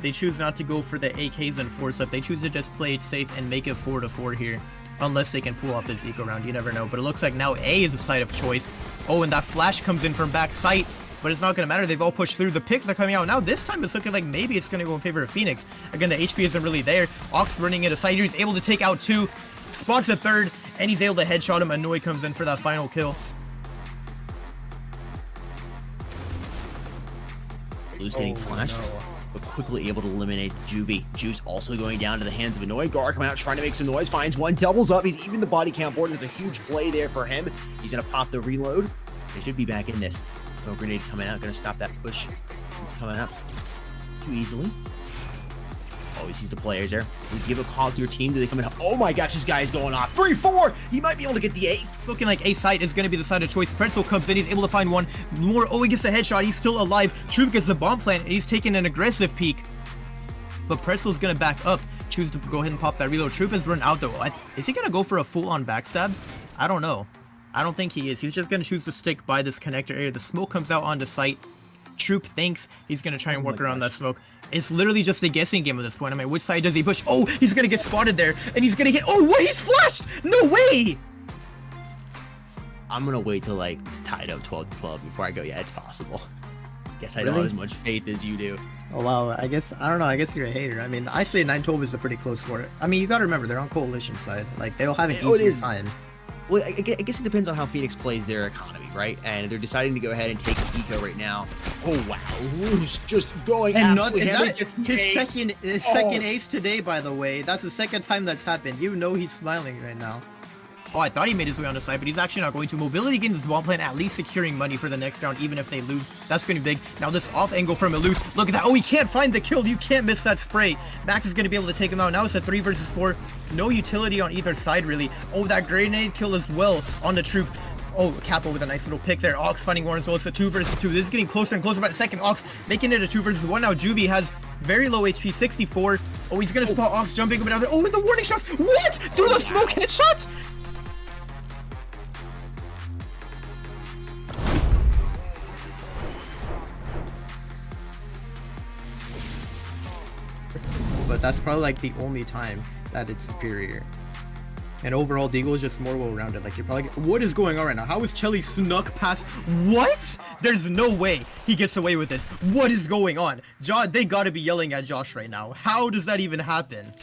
G: They choose not to go for the AKs and force up. They choose to just play it safe and make it 4-4 here. Unless they can pull off this eco round, you never know. But it looks like now A is the side of choice. Oh, and that flash comes in from back sight. But it's not going to matter. They've all pushed through. The picks are coming out. Now this time it's looking like maybe it's going to go in favor of Phoenix. Again, the HP isn't really there. Ox running into side. He's able to take out 2. Spots the 3rd. And he's able to headshot him. Annoy comes in for that final kill.
D: Luce getting flashed, but quickly able to eliminate Juvie. Juice also going down to the hands of Annoy. Gar coming out trying to make some noise. Finds one. Doubles up. He's even the body count board. There's a huge play there for him. He's going to pop the reload. They should be back in this. No grenade coming out, gonna stop that push coming up too easily. Oh, he sees the players there. We give a call to your team. Do they come in? Oh my gosh, this guy is going off. 3-4. He might be able to get the ace.
G: Looking like A side is going to be the side of choice. Pretzel comes in. He's able to find one more. Oh, he gets a headshot. He's still alive. Troop gets the bomb plant. And he's taking an aggressive peek. But Pretzel's going to back up. Choose to go ahead and pop that reload. Troop has run out though. Is he going to go for a full-on backstab? I don't know. I don't think he is. He's just going to choose to stick by this connector area. The smoke comes out onto site. Troop thinks he's going to try and work around that smoke. It's literally just a guessing game at this point. I mean, which side does he push? Oh, he's going to get spotted there. And he's going to get... Oh, what? He's flashed! No way!
D: I'm going to wait till, like, it's tied up 12-12 before I go, yeah, it's possible. Guess I don't
G: Really?
D: have as much faith as you do.
G: Oh, wow. I don't know. I guess you're a hater. I mean, I say 9-12 is a pretty close score. I mean, you got to remember, they're on Coalition side. Like, they'll have an easier time.
D: Well, I guess it depends on how Phoenix plays their economy, right? And they're deciding to go ahead and take eco right now. Oh, wow. Luce just going absolutely hammered. Gets the ace.
G: His second ace today, by the way. That's the second time that's happened. You know he's smiling right now. Oh, I thought he made his way on the side, but he's actually not going to. Mobility getting this bomb plan, at least securing money for the next round, even if they lose. That's going to be big. Now this off angle from Eluse. Look at that. Oh, he can't find the kill. You can't miss that spray. Max is going to be able to take him out. Now it's a 3 versus 4. No utility on either side, really. Oh, that grenade kill as well on the Troop. Oh, Capo with a nice little pick there. Ox finding one as well. It's a 2 versus 2. This is getting closer and closer by the second. Ox making it a 2 versus 1. Now Juvie has very low HP, 64. Oh, he's going to spot Ox jumping up and down there. Oh, with the warning shot. What? Through the smoke headshot? But that's probably like the only time that it's superior. And overall, Deagle is just more well-rounded. Like, you're probably... What is going on right now? How is Chelly snuck past... What? There's no way he gets away with this. What is going on? They gotta be yelling at Josh right now. How does that even happen?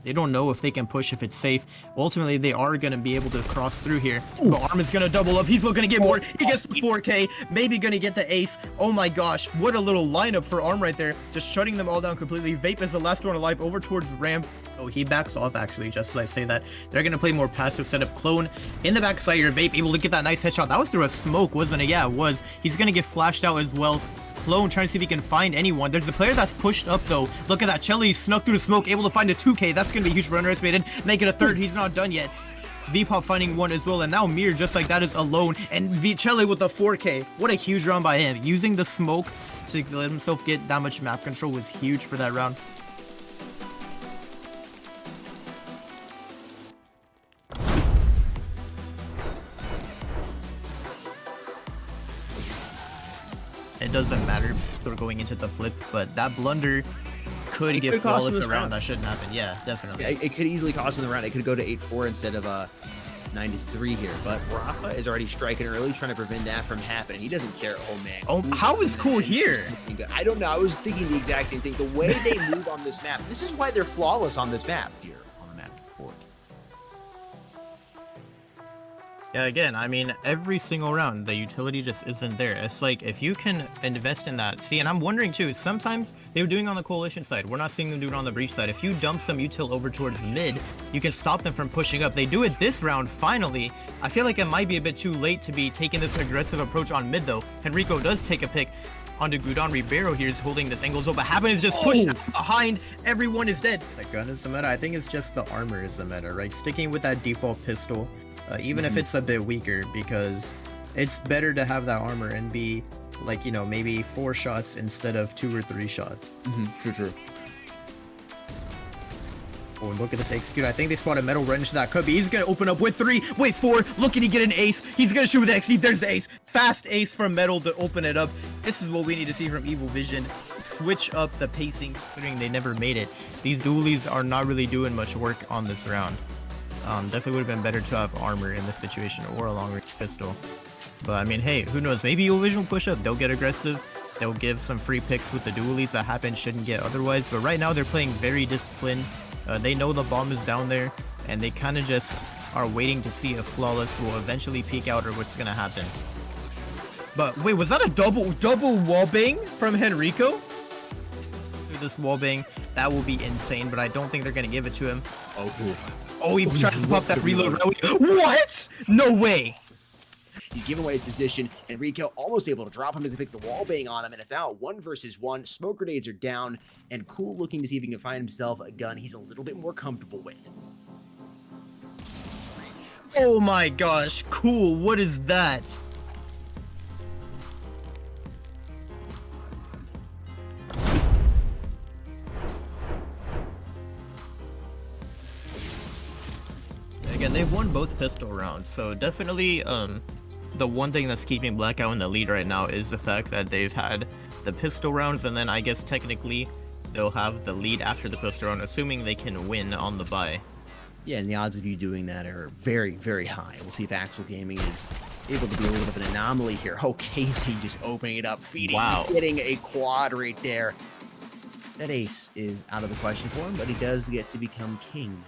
G: They don't know if they can push, if it's safe. Ultimately, they are going to be able to cross through here. But Arm is going to double up. He's looking to get more. He gets the 4K. Maybe going to get the ace. Oh my gosh. What a little lineup for Arm right there. Just shutting them all down completely. Vape is the last one alive over towards the ramp. Oh, he backs off, actually, just as I say that. They're going to play more passive setup. Clone in the backside here. Vape able to get that nice headshot. That was through a smoke, wasn't it? Yeah, it was. He's going to get flashed out as well. Clone trying to see if he can find anyone. There's a player that's pushed up though. Look at that. Chelly snuck through the smoke, able to find a 2K. That's going to be huge for underestimated. Make it a 3rd. He's not done yet. V-Pop finding 1 as well. And now Mir, just like that, is alone. And Chelly with a 4K. What a huge round by him. Using the smoke to let himself get that much map control was huge for that round. It doesn't matter if they're going into the flip, but that blunder could get flawless around. That shouldn't happen. Yeah, definitely.
D: Yeah, it could easily cost him the round. It could go to 8-4 instead of 9-3 here. But Rafa is already striking early, trying to prevent that from happening. He doesn't care. Oh, man.
G: Oh, how is Cool here?
D: I don't know. I was thinking the exact same thing. The way they move on this map, this is why they're flawless on this map here on the map board.
G: Yeah, again, I mean, every single round, the utility just isn't there. It's like, if you can invest in that... See, and I'm wondering, too, sometimes they were doing on the Coalition side. We're not seeing them do it on the Breach side. If you dump some util over towards mid, you can stop them from pushing up. They do it this round, finally. I feel like it might be a bit too late to be taking this aggressive approach on mid, though. Henrico does take a pick onto Gudon. Ribeiro here is holding this angle, so what happens is just push behind. Everyone is dead. The gun is the meta. I think it's just the armor is the meta, right? Sticking with that default pistol. Even if it's a bit weaker, because it's better to have that armor and be like, you know, maybe 4 shots instead of 2 or 3 shots.
D: True.
G: Oh, look at this execute. I think they spotted metal wrench. That could be. He's gonna open up with 3. Wait, 4. Looking to get an ace. He's gonna shoot with XC. There's the ace. Fast ace from metal to open it up. This is what we need to see from EVILVISION. Switch up the pacing, considering they never made it. These dualies are not really doing much work on this round. Definitely would have been better to have armor in this situation or a long range pistol. But I mean, hey, who knows? Maybe EVILVISION will push up. They'll get aggressive. They'll give some free picks with the dualies that happen shouldn't get otherwise. But right now they're playing very disciplined. They know the bomb is down there, and they kind of just are waiting to see if Flawless will eventually peek out or what's gonna happen. But wait, was that a double wallbang from Henrico? Through this wallbang, that will be insane, but I don't think they're gonna give it to him. Oh, he tried to pop that reload. What? No way.
D: He's giving away his position. Enrico almost able to drop him as he picked the wall bang on him, and it's out 1 versus 1. Smoke grenades are down, and Cool looking to see if he can find himself a gun he's a little bit more comfortable with.
G: Oh my gosh, Cool, what is that? Again, they've won both pistol rounds, so definitely the one thing that's keeping Blackout in the lead right now is the fact that they've had the pistol rounds, and then I guess technically they'll have the lead after the pistol round, assuming they can win on the bye.
D: Yeah, and the odds of you doing that are very, very high. We'll see if Axel Gaming is able to be a little bit of an anomaly here. Oh, Casey just opening it up, feeding, getting a quad right there. That ace is out of the question for him, but he does get to become king now.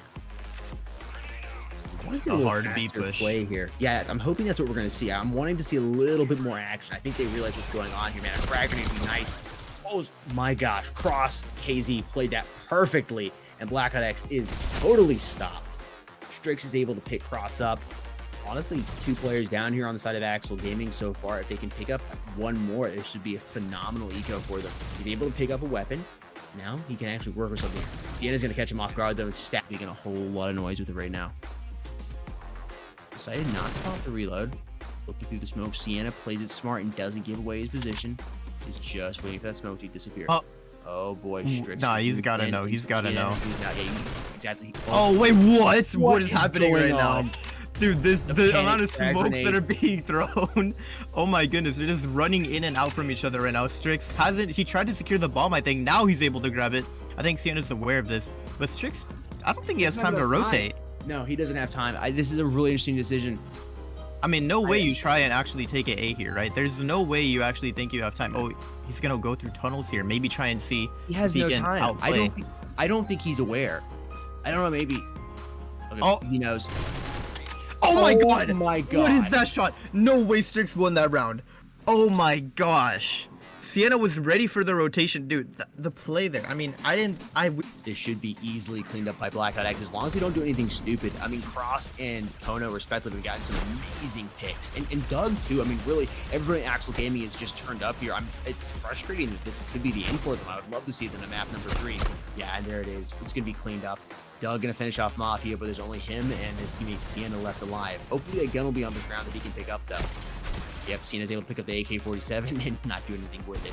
D: I want to see a hard B push play here. Yeah, I'm hoping that's what we're going to see. I'm wanting to see a little bit more action. I think they realize what's going on here, man. A frag grenade would be nice. Oh my gosh, Cross KZ played that perfectly, and Blackout X is totally stopped. Strix is able to pick Cross up. Honestly, 2 players down here on the side of Axel Gaming so far. If they can pick up 1 more, this should be a phenomenal eco for them. He's able to pick up a weapon. Now he can actually work with something. Sienna's going to catch him off guard, though, and Stack making a whole lot of noise with it right now. Decided not to pop the reload. Looking through the smoke, Sienna plays it smart and doesn't give away his position. He's just waiting for that smoke to disappear. Oh boy, Strix.
G: Nah, he's gotta know. He's gotta know.
D: Exactly.
G: Oh wait, what? What is happening right now? Dude, the amount of smokes that are being thrown. Oh my goodness, they're just running in and out from each other right now. Strix he tried to secure the bomb, I think. Now he's able to grab it. I think Sienna's aware of this. But Strix, I don't think he has time to rotate.
D: No, he doesn't have time. This is a really interesting decision.
G: I mean, no way you try and actually take an A here, right? There's no way you actually think you have time. Oh, he's gonna go through tunnels here. Maybe try and see.
D: He has no time. I don't think he's aware. I don't know. Maybe. Okay, he knows.
G: Oh my god!
D: Oh my god!
G: What is that shot? No way, Strix won that round. Oh my gosh! Sienna was ready for the rotation, dude. The play there. I mean,
D: This should be easily cleaned up by Blackout X as long as they don't do anything stupid. I mean, Cross and Kono respectively have gotten some amazing picks, and Doug too. I mean, really, everybody in Axel Gaming is just turned up here. It's frustrating that this could be the end for them. I would love to see them in map number 3. Yeah, and there it is. It's gonna be cleaned up. Doug gonna finish off Mafia, but there's only him and his teammate Sienna left alive. Hopefully, a gun will be on the ground that he can pick up though. Yep, Sienna's able to pick up the AK-47 and not do anything with it.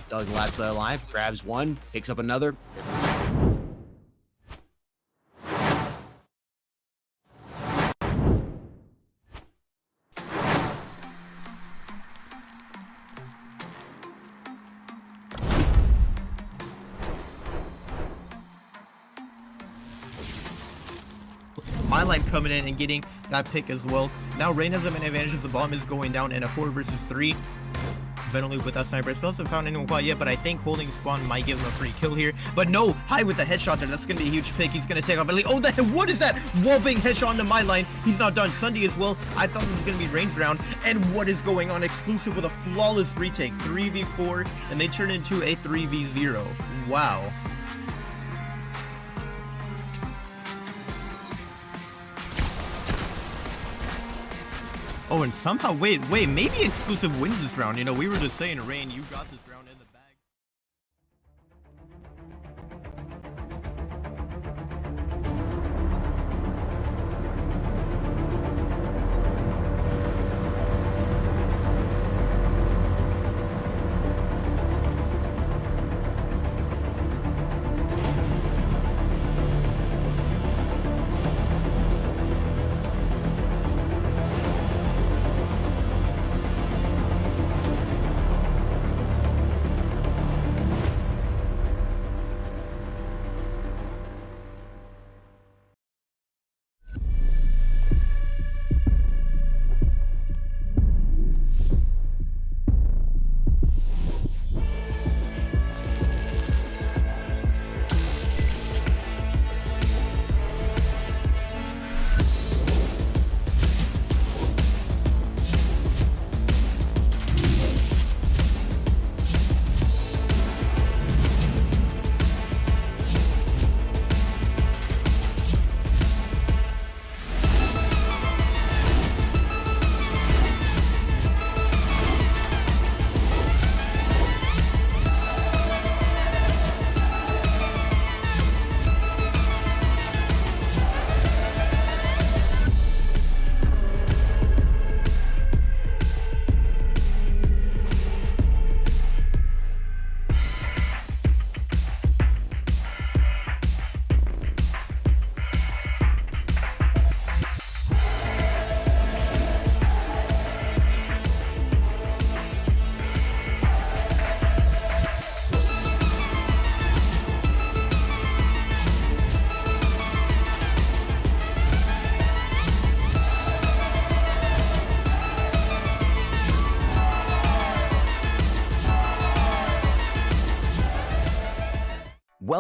D: Doug's last player alive, grabs 1, picks up another.
G: My line coming in and getting that pick as well. Now Rain has an advantage as the bomb is going down in a 4 versus 3. Venonly with that sniper. Still hasn't found anyone quite yet, but I think holding spawn might give him a free kill here. But no, High with the headshot there. That's going to be a huge pick. He's going to take off. Oh, what is that? Wallbang headshot into my line. He's not done. Sunday as well. I thought this was going to be range round. And what is going on? Exclusive with a flawless retake. 3v4, and they turn into a 3v0. Wow. Oh, and somehow, wait, maybe Exclusive wins this round. You know, we were just saying, Rain, you got this round in the bag.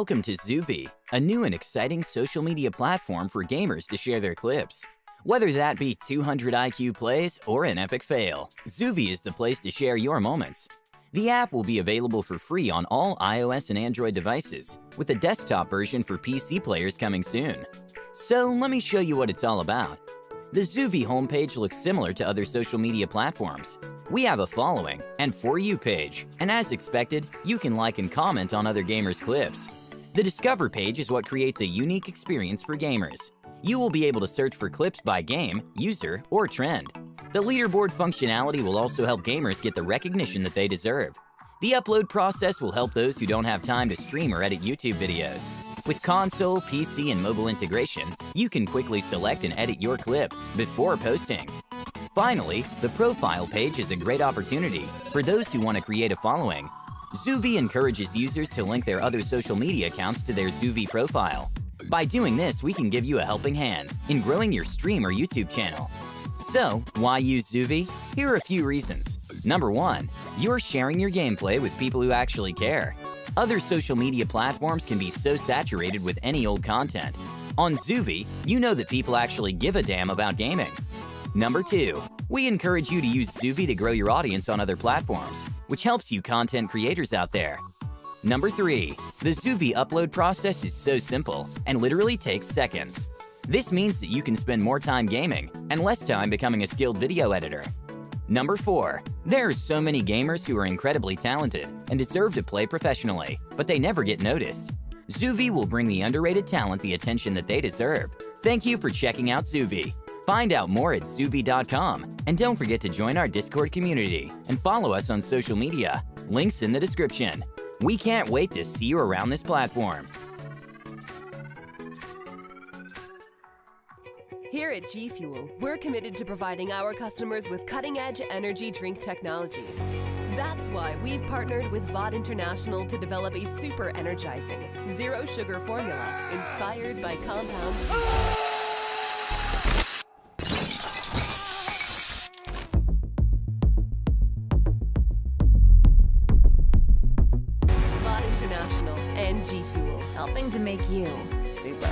A: Welcome to Zuvi, a new and exciting social media platform for gamers to share their clips. Whether that be 200 IQ plays or an epic fail, Zuvi is the place to share your moments. The app will be available for free on all iOS and Android devices, with a desktop version for PC players coming soon. So let me show you what it's all about. The Zuvi homepage looks similar to other social media platforms. We have a following and For You page, and as expected, you can like and comment on other gamers' clips. The Discover page is what creates a unique experience for gamers. You will be able to search for clips by game, user, or trend. The leaderboard functionality will also help gamers get the recognition that they deserve. The upload process will help those who don't have time to stream or edit YouTube videos. With console, PC, and mobile integration, you can quickly select and edit your clip before posting. Finally, the profile page is a great opportunity for those who want to create a following. Zuvi encourages users to link their other social media accounts to their Zuvi profile. By doing this, we can give you a helping hand in growing your stream or YouTube channel. So, why use Zuvi? Here are a few reasons. Number 1, you're sharing your gameplay with people who actually care. Other social media platforms can be so saturated with any old content. On Zuvi, you know that people actually give a damn about gaming. Number 2, we encourage you to use Zuvi to grow your audience on other platforms, which helps you content creators out there. Number 3, the Zuvi upload process is so simple and literally takes seconds. This means that you can spend more time gaming and less time becoming a skilled video editor. Number 4, there are so many gamers who are incredibly talented and deserve to play professionally, but they never get noticed. Zuvi will bring the underrated talent the attention that they deserve. Thank you for checking out Zuvi. Find out more at zuvi.com, and don't forget to join our Discord community and follow us on social media. Links in the description. We can't wait to see you around this platform.
B: Here at G Fuel, we're committed to providing our customers with cutting-edge energy drink technology. That's why we've partnered with VOD International to develop a super energizing, zero-sugar formula inspired by compound. VOD International and G Fuel.
C: Helping to make you super.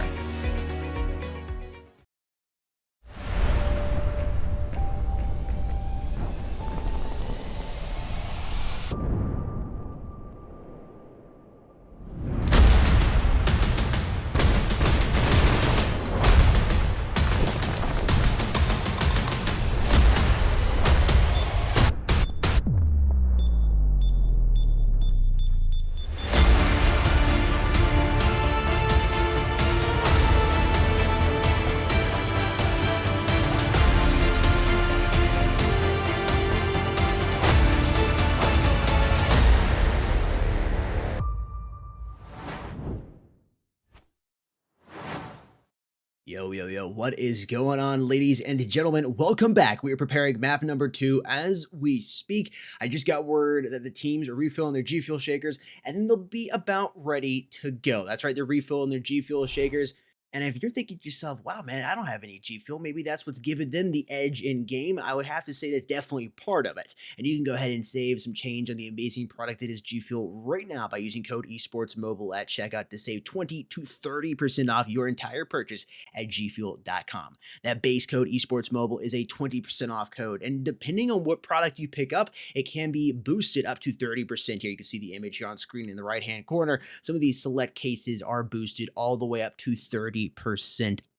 D: Yo, what is going on, ladies and gentlemen? Welcome back. We are preparing map number 2 as we speak. I just got word that the teams are refilling their G Fuel shakers, and then they'll be about ready to go. That's right, they're refilling their G Fuel shakers. And if you're thinking to yourself, wow, man, I don't have any G Fuel, maybe that's what's given them the edge in game, I would have to say that's definitely part of it. And you can go ahead and save some change on the amazing product that is G Fuel right now by using code esports mobile at checkout to save 20 to 30% off your entire purchase at gfuel.com. That base code esports mobile is a 20% off code, and depending on what product you pick up, it can be boosted up to 30%. Here you can see the image here on screen in the right hand corner. Some of these select cases are boosted all the way up to 30%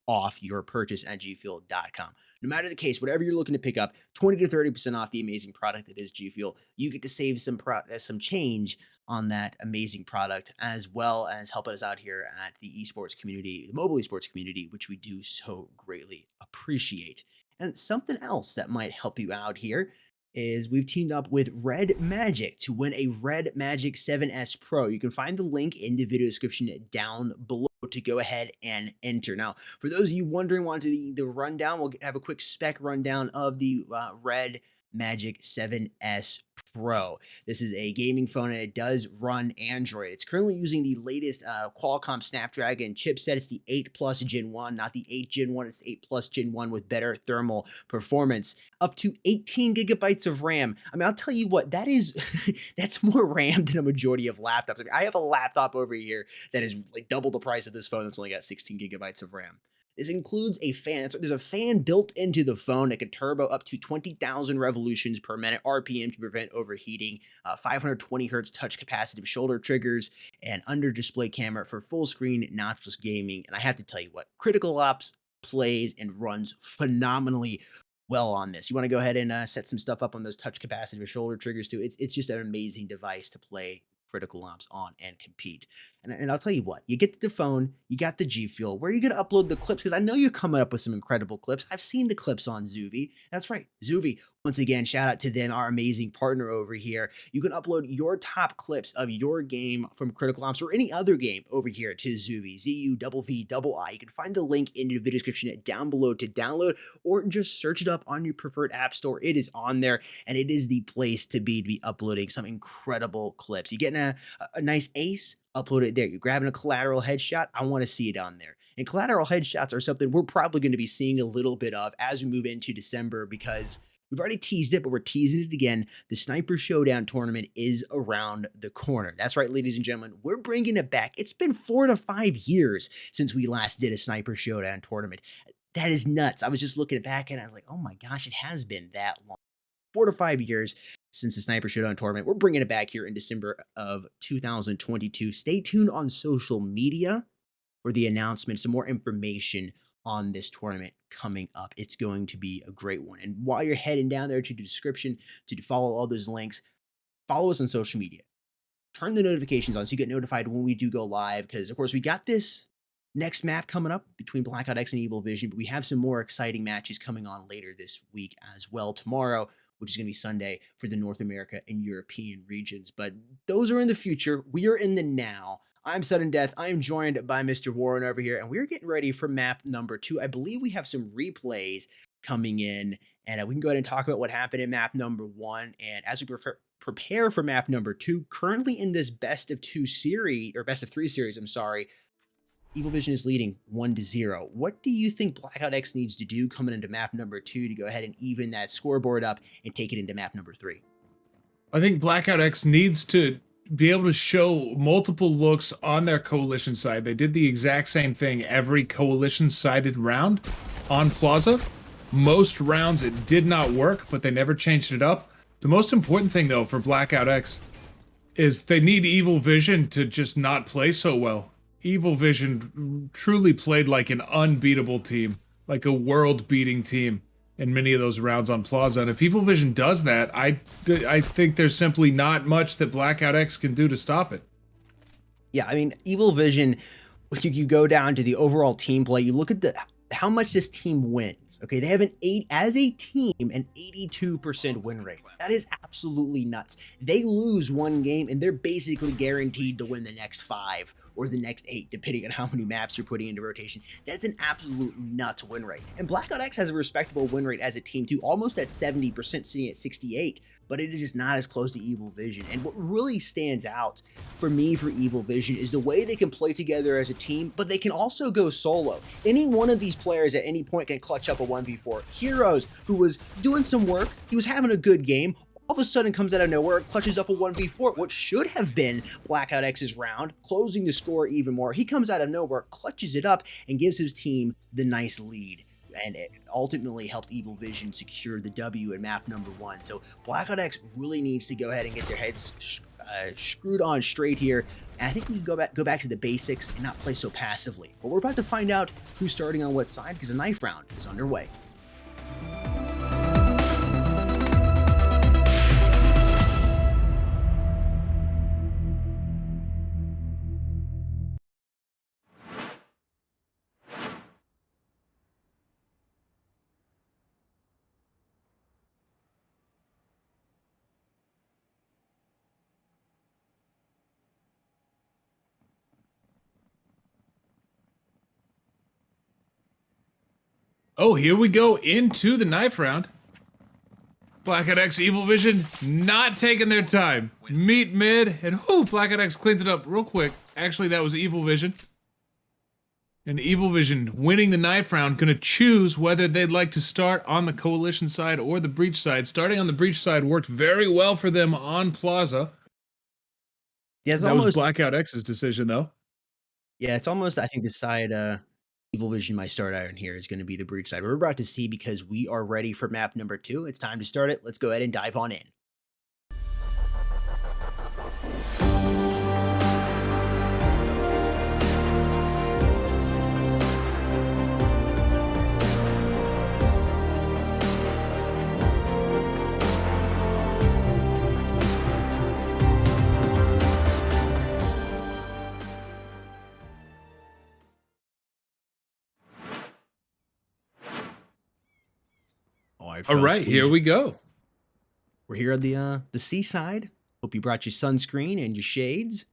D: off your purchase at gfuel.com. No matter the case, whatever you're looking to pick up, 20 to 30% off the amazing product that is G Fuel. You get to save some change on that amazing product, as well as helping us out here at the esports community, the mobile esports community, which we do so greatly appreciate. And something else that might help you out here is we've teamed up with REDMAGIC to win a REDMAGIC 7S Pro. You can find the link in the video description down below to go ahead and enter. Now, for those of you wondering, wanting the rundown, we'll have a quick spec rundown of the Red Magic 7S Pro. This is a gaming phone and it does run Android. It's currently using the latest Qualcomm Snapdragon chipset. It's the 8 Plus Gen 1, not the 8 Gen 1. It's the 8 Plus Gen 1 with better thermal performance. Up to 18 gigabytes of RAM. I mean, I'll tell you what, that is, that's more RAM than a majority of laptops. I mean, I have a laptop over here that is like double the price of this phone that's only got 16 gigabytes of RAM. This includes a fan. There's a fan built into the phone that can turbo up to 20,000 revolutions per minute RPM to prevent overheating, 520 hertz touch capacitive shoulder triggers, and under display camera for full screen notchless gaming. And I have to tell you what, Critical Ops plays and runs phenomenally well on this. You want to go ahead and set some stuff up on those touch capacitive shoulder triggers too. It's just an amazing device to play Critical Ops on and compete. And I'll tell you what, you get the phone, you got the G Fuel. Where are you going to upload the clips? Because I know you're coming up with some incredible clips. I've seen the clips on Zuvi. That's right, Zuvi. Once again, shout out to them, our amazing partner over here. You can upload your top clips of your game from Critical Ops or any other game over here to Zuvi, ZUVVII. You can find the link in the video description down below to download, or just search it up on your preferred app store. It is on there, and it is the place to be uploading some incredible clips. You getting a nice ace? Upload it there. You're grabbing a collateral headshot. I want to see it on there. And collateral headshots are something we're probably going to be seeing a little bit of as we move into December, because we've already teased it, but we're teasing it again. The Sniper Showdown tournament is around the corner. That's right, ladies and gentlemen. We're bringing it back. It's been 4 to 5 years since we last did a Sniper Showdown tournament. That is nuts. I was just looking back and I was like, oh my gosh, it has been that long. 4 to 5 years since the Sniper Showdown tournament. We're bringing it back here in December of 2022. Stay tuned on social media for the announcement, some more information on this tournament coming up. It's going to be a great one. And while you're heading down there to the description to follow all those links, follow us on social media. Turn the notifications on so you get notified when we do go live, because of course we got this next map coming up between Blackout X and Evil Vision, but we have some more exciting matches coming on later this week as well. Tomorrow, which is going to be Sunday for the North America and European regions. But those are in the future. We are in the now. I'm Sudden Death. I am joined by Mr. Warren over here, and we're getting ready for map number 2. I believe we have some replays coming in, and we can go ahead and talk about what happened in map number 1. And as we prepare for map number 2, currently in this best of 3 series, I'm sorry, Evil Vision is leading 1-0. What do you think Blackout X needs to do coming into map number 2 to go ahead and even that scoreboard up and take it into map number 3?
E: I think Blackout X needs to be able to show multiple looks on their coalition side. They did the exact same thing every coalition-sided round on Plaza. Most rounds it did not work, but they never changed it up. The most important thing, though, for Blackout X is they need Evil Vision to just not play so well. Evil Vision truly played like an unbeatable team, like a world-beating team in many of those rounds on Plaza. And if Evil Vision does that, I think there's simply not much that Blackout X can do to stop it.
D: Yeah, I mean, Evil Vision, you go down to the overall team play, you look at how much this team wins. Okay, they have an 82% win rate. That is absolutely nuts. They lose one game and they're basically guaranteed to win the next 5 or the next 8, depending on how many maps you're putting into rotation. That's an absolute nuts win rate. And Blackout X has a respectable win rate as a team too, almost at 70%, sitting at 68, but it is just not as close to Evil Vision. And what really stands out for me for Evil Vision is the way they can play together as a team, but they can also go solo. Any one of these players at any point can clutch up a 1v4. Heroes, who was doing some work, he was having a good game, all of a sudden comes out of nowhere, clutches up a 1v4, what should have been Blackout X's round, closing the score even more. He comes out of nowhere, clutches it up, and gives his team the nice lead. And it ultimately helped Evil Vision secure the W in map number 1. So Blackout X really needs to go ahead and get their heads screwed on straight here. And I think we can go back to the basics and not play so passively. But we're about to find out who's starting on what side, because the knife round is underway.
E: Oh, here we go into the knife round. BLACKOUT X, Evil Vision, not taking their time. Meet mid, and whoo, BLACKOUT X cleans it up real quick. Actually, that was Evil Vision. And Evil Vision winning the knife round, gonna choose whether they'd like to start on the Coalition side or the Breach side. Starting on the Breach side worked very well for them on Plaza.
D: Yeah, it's
E: That
D: almost
E: was BLACKOUT X's decision, though.
D: Yeah, it's almost, I think, the side Evil Vision might start out in here is going to be the Breach side. We're about to see because we are ready for map number 2. It's time to start it. Let's go ahead and dive on in.
E: All right, here we go.
D: We're here on the seaside. Hope you brought your sunscreen and your shades.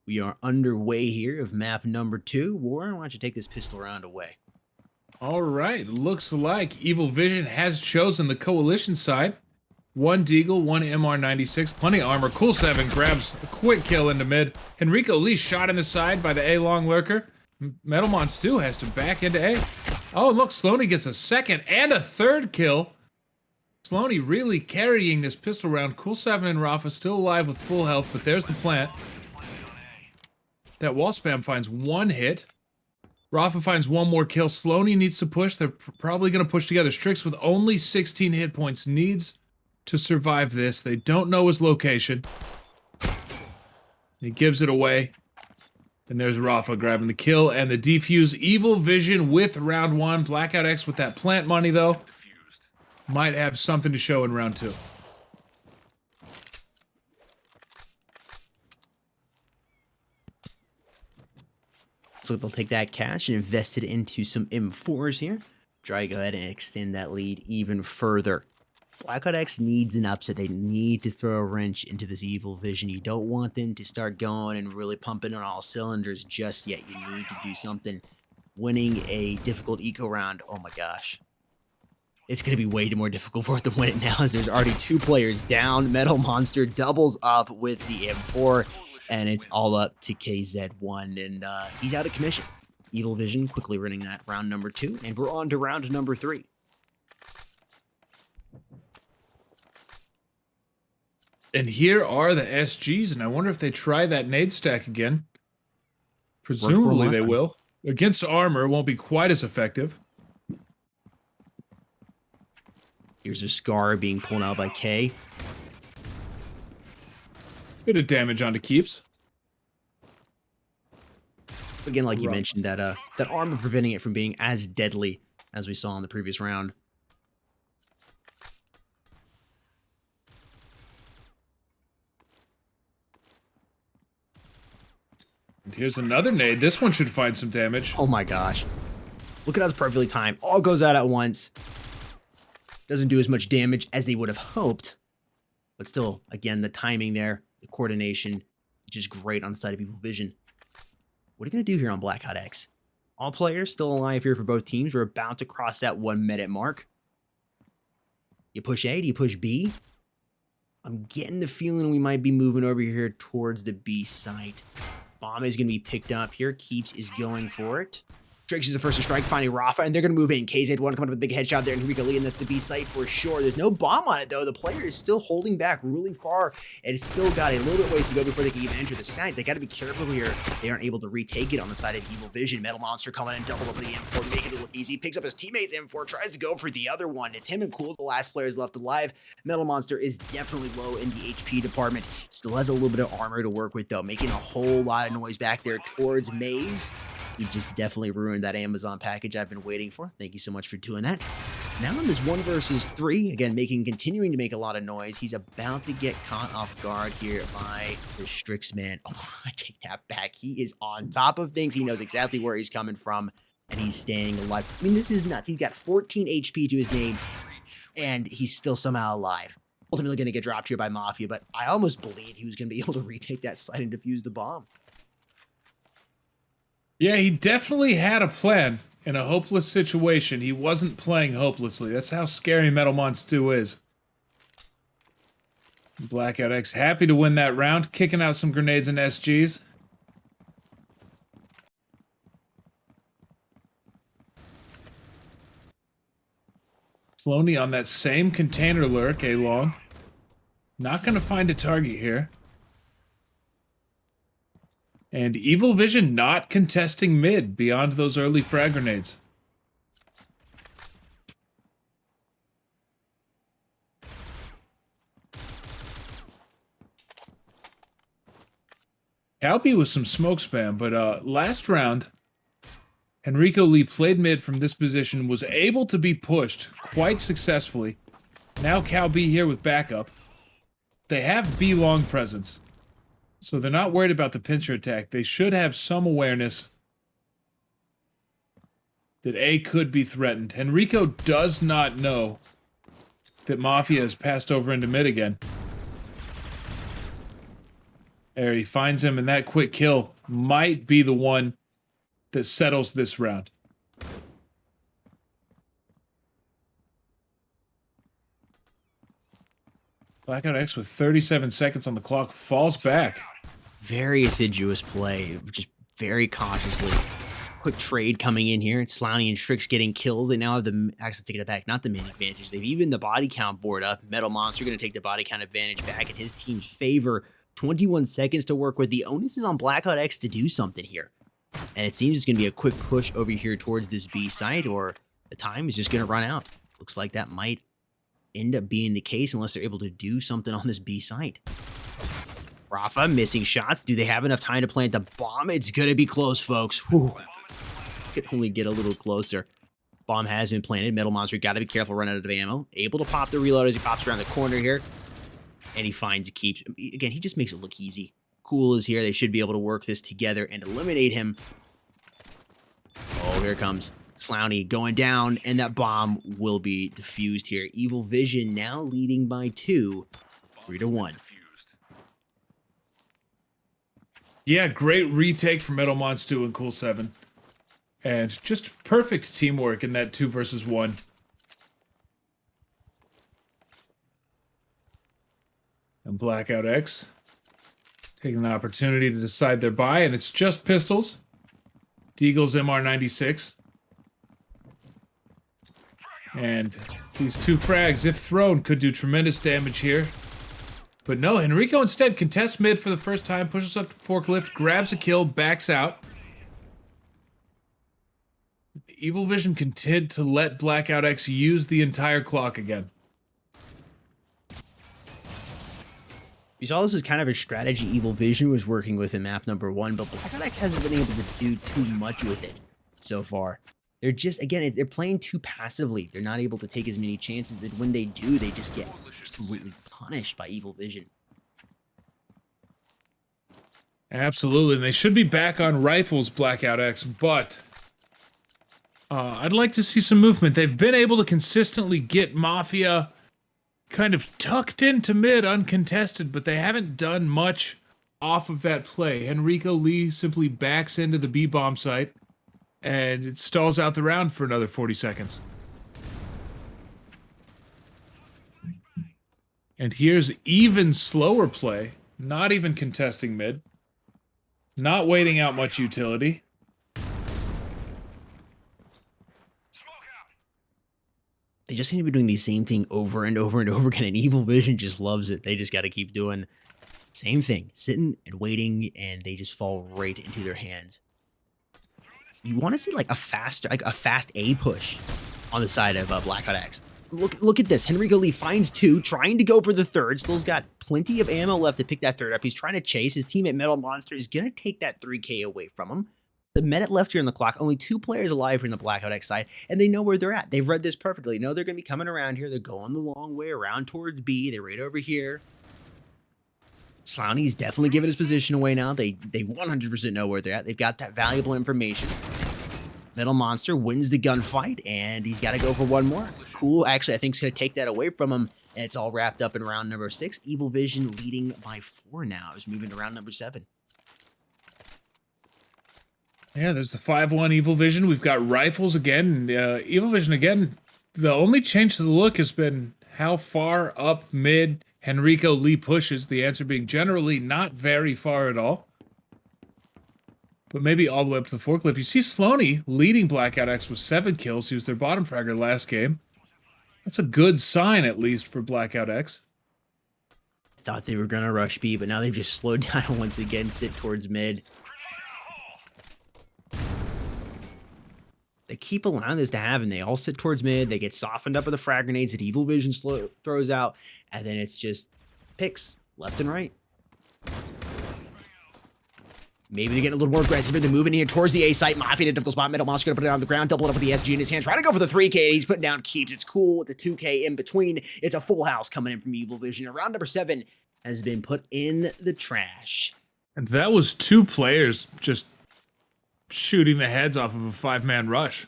D: We are underway here of map number 2. Warren, why don't you take this pistol round away?
E: All right, looks like Evil Vision has chosen the Coalition side. 1 Deagle, 1 MR96, plenty of armor. Cool 7 grabs a quick kill into mid. Henrico Lee shot in the side by the A-long lurker. Metal Monster 2 has to back into A. Oh, look, Sloaney gets a second and a third kill. Sloaney really carrying this pistol round. Cool 7 and Rafa still alive with full health, but there's the plant. That wall spam finds 1 hit. Rafa finds 1 more kill. Sloaney needs to push. They're probably going to push together. Strix with only 16 hit points needs to survive this. They don't know his location. He gives it away. And there's Rafa grabbing the kill and the defuse. Evil Vision with round 1. BLACKOUT X with that plant money, though.
F: Diffused.
E: Might have something to show in round 2.
D: So they'll take that cash and invest it into some M4s here. Try to go ahead and extend that lead even further. BLACKOUT X needs an upset. They need to throw a wrench into this Evil Vision. You don't want them to start going and really pumping on all cylinders just yet. You need to do something. Winning a difficult eco round, oh my gosh. It's going to be way more difficult for them to win it now as there's already 2 players down. Metal Monster doubles up with the M4, and it's all up to KZ1, and he's out of commission. Evil Vision quickly running that round number 2, and we're on to round number 3.
E: And here are the SGs, and I wonder if they try that nade stack again. Presumably they will. Against armor, it won't be quite as effective.
D: Here's a Scar being pulled out by K.
E: Bit of damage onto Keeps.
D: Again, like you mentioned, that armor preventing it from being as deadly as we saw in the previous round.
E: And here's another nade. This one should find some damage.
D: Oh my gosh. Look at how it's perfectly timed. All goes out at once. Doesn't do as much damage as they would have hoped. But still, again, the timing there, the coordination, just great on the side of Evil Vision. What are you going to do here on BLACKOUT X? All players still alive here for both teams. We're about to cross that 1 minute mark. You push A, do you push B? I'm getting the feeling we might be moving over here towards the B site. Bomb is going to be picked up here. Keeps is going for it. Strix is the first to strike, finding Rafa, and they're going to move in. KZ1 coming up with a big headshot there, and Henrico Lee, and that's the B site for sure. There's no bomb on it, though. The player is still holding back really far, and it's still got a little bit ways to go before they can even enter the site. They got to be careful here. They aren't able to retake it on the side of Evil Vision. Metal Monster coming in, double up the M4, making it look easy. Picks up his teammate's M4, tries to go for the other one. It's him and Cool, the last players left alive. Metal Monster is definitely low in the HP department. Still has a little bit of armor to work with, though, making a whole lot of noise back there towards Maze. You just definitely ruined that Amazon package I've been waiting for. Thank you so much for doing that. Now in this 1 versus 3, again, continuing to make a lot of noise. He's about to get caught off guard here by the Strix man. Oh, I take that back. He is on top of things. He knows exactly where he's coming from, and he's staying alive. I mean, this is nuts. He's got 14 HP to his name, and he's still somehow alive. Ultimately going to get dropped here by Mafia, but I almost believed he was going to be able to retake that site and defuse the bomb.
E: Yeah, he definitely had a plan in a hopeless situation. He wasn't playing hopelessly. That's how scary Metal Monster 2 is. Blackout X happy to win that round, kicking out some grenades and SGs. Sloney on that same container lurk, A-long. Not going to find a target here. And Evil Vision not contesting mid beyond those early frag grenades. Calby with some smoke spam, but last round, Henrico Lee played mid from this position, was able to be pushed quite successfully. Now Cal B here with backup. They have B long presence, so they're not worried about the pincher attack. They should have some awareness that A could be threatened. Henrico does not know that Mafia has passed over into mid again. There he finds him, and that quick kill might be the one that settles this round. Blackout X with 37 seconds on the clock falls back.
D: Very assiduous play, just very cautiously. Quick trade coming in here. It's Slowney and Strix getting kills. They now have the, actually taking it back, not the min advantage. They've even the body count board up. Metal Monster going to take the body count advantage back in his team's favor. 21 seconds to work with. The onus is on Blackout X to do something here. And it seems it's going to be a quick push over here towards this B site, or the time is just going to run out. Looks like that might end up being the case unless they're able to do something on this B site. Rafa missing shots. Do they have enough time to plant the bomb? It's going to be close, folks. Whew. Could only get a little closer. Bomb has been planted. Metal Monster got to be careful, run out of ammo. Able to pop the reload as he pops around the corner here. And he finds keeps. Again, he just makes it look easy. Cool is here. They should be able to work this together and eliminate him. Oh, here comes Slowney going down, and that bomb will be defused here. Evil Vision now leading by 2, 3-1.
E: Yeah, great retake from Metal Monster and Cool 7. And just perfect teamwork in that 2 versus 1. And Blackout X taking an opportunity to decide their buy, and it's just pistols. Deagle's MR96. And these 2 frags, if thrown, could do tremendous damage here. But no, Henrico instead contests mid for the first time, pushes up the forklift, grabs a kill, backs out. Evil Vision content to let Blackout X use the entire clock again.
D: We saw this was kind of a strategy Evil Vision was working with in map number 1, but Blackout X hasn't been able to do too much with it so far. They're just, again, they're playing too passively. They're not able to take as many chances, and when they do, they just get absolutely punished by Evil Vision.
E: Absolutely, and they should be back on rifles, Blackout X, but I'd like to see some movement. They've been able to consistently get Mafia kind of tucked into mid uncontested, but they haven't done much off of that play. Henrico Lee simply backs into the B bomb site, and it stalls out the round for another 40 seconds. And here's even slower play, not even contesting mid, not waiting out much utility.
D: They just seem to be doing the same thing over and over and over again, and Evil Vision just loves it. They just got to keep doing same thing, sitting and waiting, and they just fall right into their hands. You want to see like a fast A push on the side of Blackout X. Look at this. Henrico Lee finds 2, trying to go for the 3rd. Still's got plenty of ammo left to pick that 3rd up. He's trying to chase. His teammate Metal Monster is going to take that 3K away from him. The minute left here on the clock, only 2 players alive here in the Blackout X side, and they know where they're at. They've read this perfectly. They know they're going to be coming around here. They're going the long way around towards B. They're right over here. Slowney's definitely giving his position away now. They 100% know where they're at. They've got that valuable information. Metal Monster wins the gunfight, and he's got to go for one more. Cool, actually, I think he's going to take that away from him, and it's all wrapped up in round number 6. Evil Vision leading by 4 now. Is moving to round number 7.
E: Yeah, there's the 5-1 Evil Vision. We've got rifles again. Evil Vision again. The only change to the look has been how far up mid Henrico Lee pushes, the answer being generally not very far at all. But maybe all the way up to the forklift. You see Sloaney leading Blackout X with 7 kills. He was their bottom fragger last game. That's a good sign, at least, for Blackout X.
D: Thought they were going to rush B, but now they've just slowed down once again, sit towards mid. They keep allowing this to happen. They all sit towards mid. They get softened up with the frag grenades that EVILVISION throws out. And then it's just picks left and right. Maybe they're getting a little more aggressive. They're moving here towards the A site. Mafia in a difficult spot. Middle Monster going to put it on the ground. Double it up with the SG in his hands. Trying to go for the 3K. He's putting down keeps. It's cool with the 2K in between. It's a full house coming in from EVILVISION. Round number 7 has been put in the trash.
E: And that was 2 players just shooting the heads off of a 5-man rush.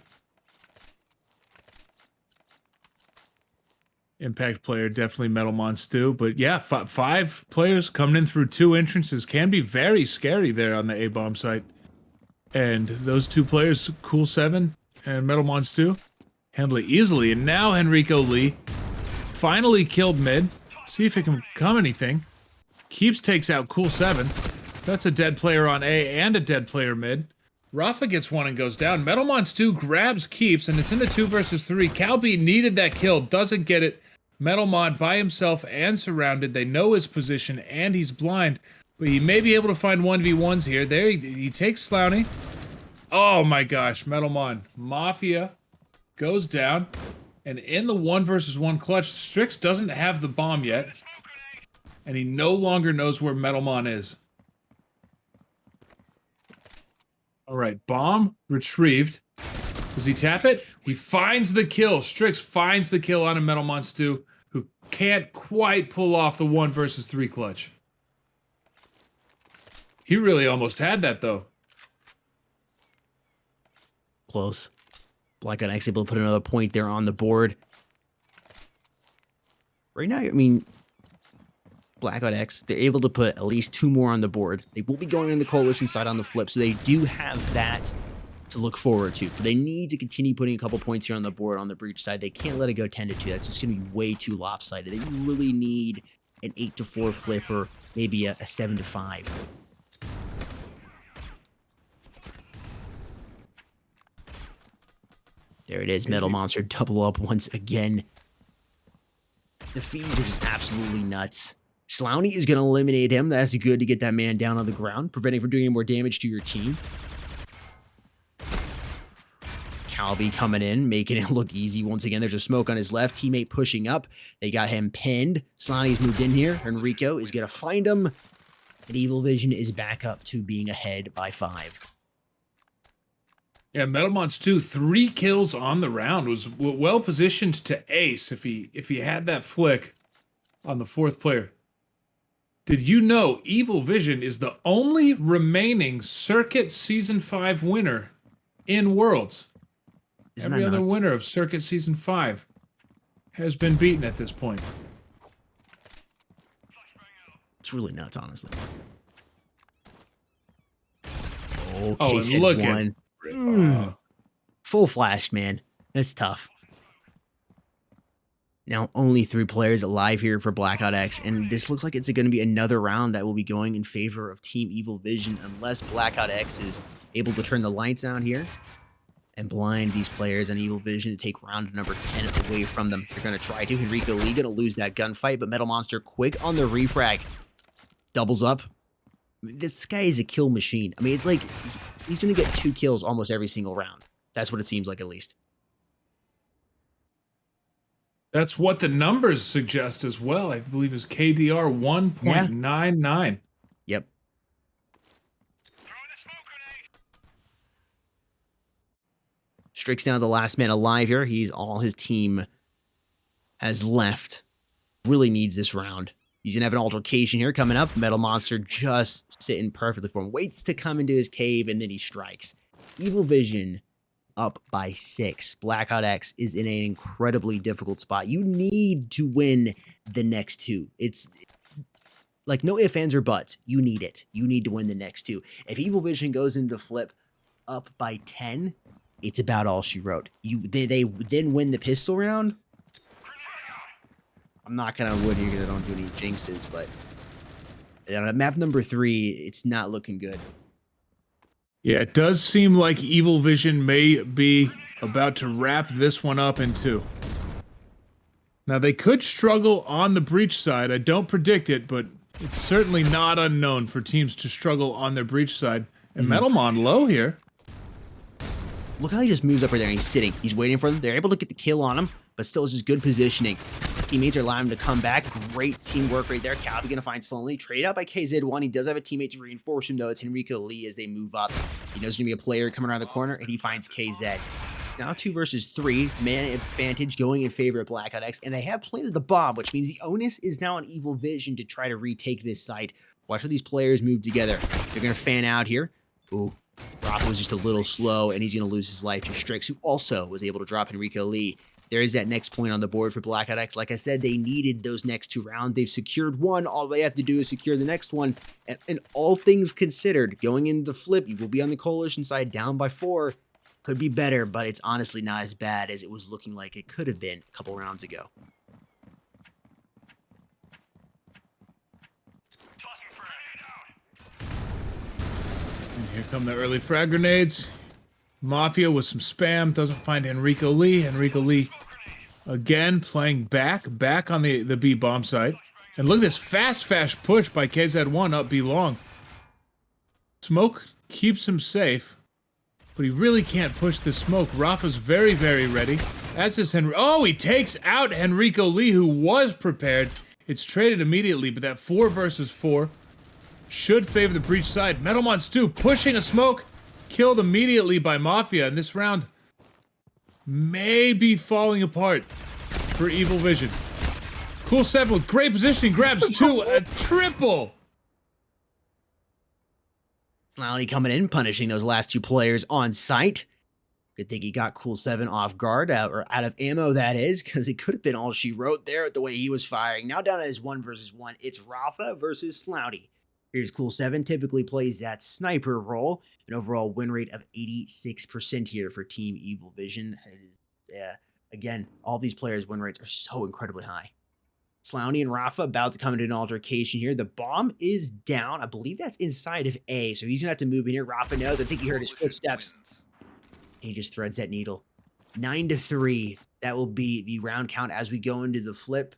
E: Impact player, definitely Metalmon Stu. But yeah, 5 players coming in through 2 entrances can be very scary there on the A-bomb site. And those 2 players, Cool 7 and Metalmon Stu, handle it easily. And now Henrico Lee finally killed mid. See if it can become anything. Keeps takes out Cool 7. That's a dead player on A and a dead player mid. Rafa gets 1 and goes down. Metalmon Stu grabs Keeps, and it's in a 2 versus 3. Calby needed that kill, doesn't get it. Metalmon by himself and surrounded. They know his position, and he's blind. But he may be able to find 1v1s here. There, he takes Slowney. Oh my gosh, Metalmon. Mafia goes down. And in the 1 versus 1 clutch, Strix doesn't have the bomb yet. And he no longer knows where Metalmon is. All right, bomb retrieved. Does he tap it? He finds the kill. Strix finds the kill on a Metalmon Stu, who can't quite pull off the 1 versus 3 clutch. He really almost had that, though.
D: Close. Blackout X able to put another point there on the board. Right now, I mean, Blackout X, they're able to put at least 2 more on the board. They will be going on the coalition side on the flip, so they do have that to look forward to. But they need to continue putting a couple points here on the board on the breach side. They can't let it go 10-2. That's just going to be way too lopsided. They really need an 8-4 flip or maybe a 7-5. There it is. Metal Monster double up once again. The feeds are just absolutely nuts. Slowney is going to eliminate him. That's good to get that man down on the ground, preventing from doing more damage to your team. Calby coming in, making it look easy. Once again, there's a smoke on his left. Teammate pushing up. They got him pinned. Slowney's moved in here. Enrico is going to find him. And EVILVISION is back up to being ahead by 5.
E: Yeah, Metalmon Stu, 3 kills on the round, was well positioned to ace if he had that flick on the 4th player. Did you know EVILVISION is the only remaining Circuit Season 5 winner in Worlds? Every other winner of Circuit Season 5 has been beaten at this point.
D: It's really nuts, honestly.
E: Oh, and look at
D: full flash, man. That's tough. Now, only 3 players alive here for Blackout X, and this looks like it's going to be another round that will be going in favor of Team EVILVISION unless Blackout X is able to turn the lights on here and blind these players and EVILVISION to take round number 10 away from them. They're going to try to. Henrico Lee going to lose that gunfight, but Metal Monster quick on the refrag. Doubles up. This guy is a kill machine. I mean, it's like he's going to get 2 kills almost every single round. That's what it seems like, at least.
E: That's what the numbers suggest as well. I believe is KDR 1.99.
D: Yep. Strix down the last man alive here. He's all his team has left. Really needs this round. He's going to have an altercation here coming up. Metal Monster just sitting perfectly for him. Waits to come into his cave, and then he strikes. EVILVISION up by 6. Blackout X is in an incredibly difficult spot. You need to win the next 2. It's like no ifs, ands, or buts. You need it. You need to win the next 2. If EVILVISION goes into flip up by 10, it's about all she wrote. They then win the pistol round. I'm not gonna wood here because I don't do any jinxes, but map number 3, it's not looking good.
E: Yeah, it does seem like EVILVISION may be about to wrap this one up in 2. Now, they could struggle on the breach side. I don't predict it, but it's certainly not unknown for teams to struggle on their breach side. And Metalmon low here.
D: Look how he just moves up right there and he's sitting. He's waiting for them. They're able to get the kill on him, but still it's just good positioning. Teammates are allowing him to come back. Great teamwork right there. Calby gonna find Slowly. Trade out by KZ1. He does have a teammate to reinforce him, though. It's Henrico Lee as they move up. He knows there's gonna be a player coming around the corner, and he finds KZ. Now 2 versus 3. Man advantage going in favor of BLACKOUT X, and they have planted the bomb, which means the onus is now on EVILVISION to try to retake this site. Watch how these players move together. They're gonna fan out here. Ooh. Rafa was just a little slow, and he's going to lose his life to Strix, who also was able to drop Henrico Lee. There is that next point on the board for BLACKOUT X. Like I said, they needed those next 2 rounds. They've secured one. All they have to do is secure the next one. And all things considered, going into the flip, you will be on the Coalition side, down by 4. Could be better, but it's honestly not as bad as it was looking like it could have been a couple rounds ago.
E: And here come the early frag grenades. Mafia with some spam. Doesn't find Henrico Lee. Henrico Lee again playing back on the B bomb site. And look at this fast push by KZ1 up B long. Smoke keeps him safe, but he really can't push the smoke. Rafa's very, very ready. As is Henry. Oh, he takes out Henrico Lee, who was prepared. It's traded immediately, but that 4 versus 4 should favor the breach side. Metalmon Stu pushing a smoke, killed immediately by Mafia, and this round may be falling apart for EVILVISION. Cool 7 with great positioning, grabs 2, a triple.
D: Slowly coming in, punishing those last 2 players on site. Good thing he got Cool 7 off guard, or out of ammo, that is, because it could have been all she wrote there the way he was firing. Now down to his 1 versus 1, it's Rafa versus Slowly. Here's Cool 7, typically plays that sniper role. An overall win rate of 86% here for Team EVILVISION. Yeah, again, all these players' win rates are so incredibly high. Slowly and Rafa about to come into an altercation here. The bomb is down. I believe that's inside of A, so he's going to have to move in here. Rafa knows. I think he heard his footsteps. He just threads that needle. 9-3. That will be the round count as we go into the flip.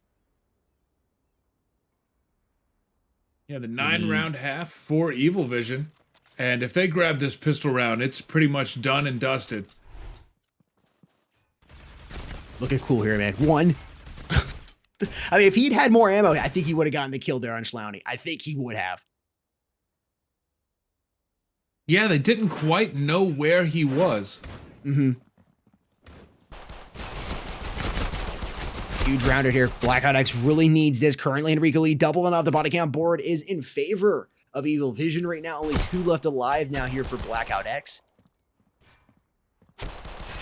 E: Yeah, the 9-round half for EVILVISION. And if they grab this pistol round, it's pretty much done and dusted.
D: Look at Cool here, man. 1. I mean, if he'd had more ammo, I think he would have gotten the kill there on Slowly. I think he would have.
E: Yeah, they didn't quite know where he was.
D: Huge rounder here. BLACKOUT X really needs this. Currently, Henrico Lee doubling off the body count board is in favor of EVILVISION right now. Only 2 left alive now here for BLACKOUT X.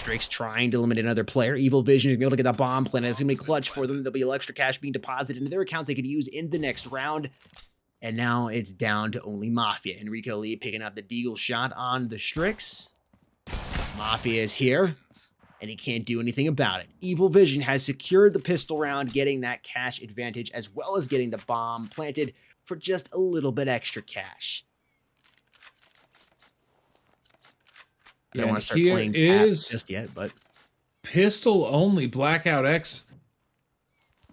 D: Drake's trying to eliminate another player. EVILVISION is going to be able to get that bomb planted. It's going to be clutch for them. There'll be extra cash being deposited into their accounts they could use in the next round. And now it's down to only Mafia. Henrico Lee picking up the deagle shot on the Strix. Mafia is here, and he can't do anything about it. EVILVISION has secured the pistol round, getting that cash advantage, as well as getting the bomb planted for just a little bit extra cash. I don't want to start playing just yet, but
E: pistol only. BLACKOUT X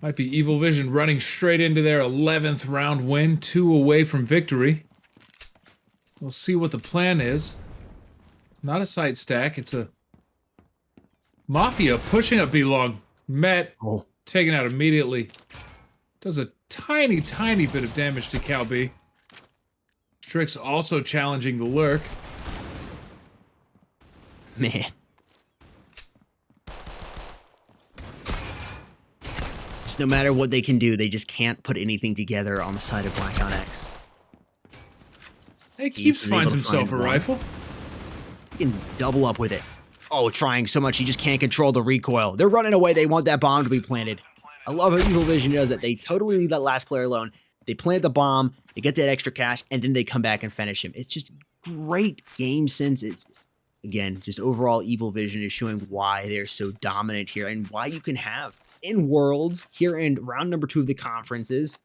E: might be EVILVISION running straight into their 11th round win, 2 away from victory. We'll see what the plan is. It's not a sight stack. It's a Mafia pushing up B long. Met, taken out immediately. Does a tiny bit of damage to Cal B. Strix also challenging the lurk.
D: Man. Just no matter what they can do, they just can't put anything together on the side of BLACKOUT X.
E: He keeps finds himself a rifle.
D: He can double up with it. Oh, trying so much he just can't control the recoil. They're running away. They want that bomb to be planted. I love how EVILVISION does that. They totally leave that last player alone. They plant the bomb, they get that extra cash, and then they come back and finish him. It's just great game sense. Again, just overall EVILVISION is showing why they're so dominant here and why you can have in Worlds here in round number 2 of the conferences.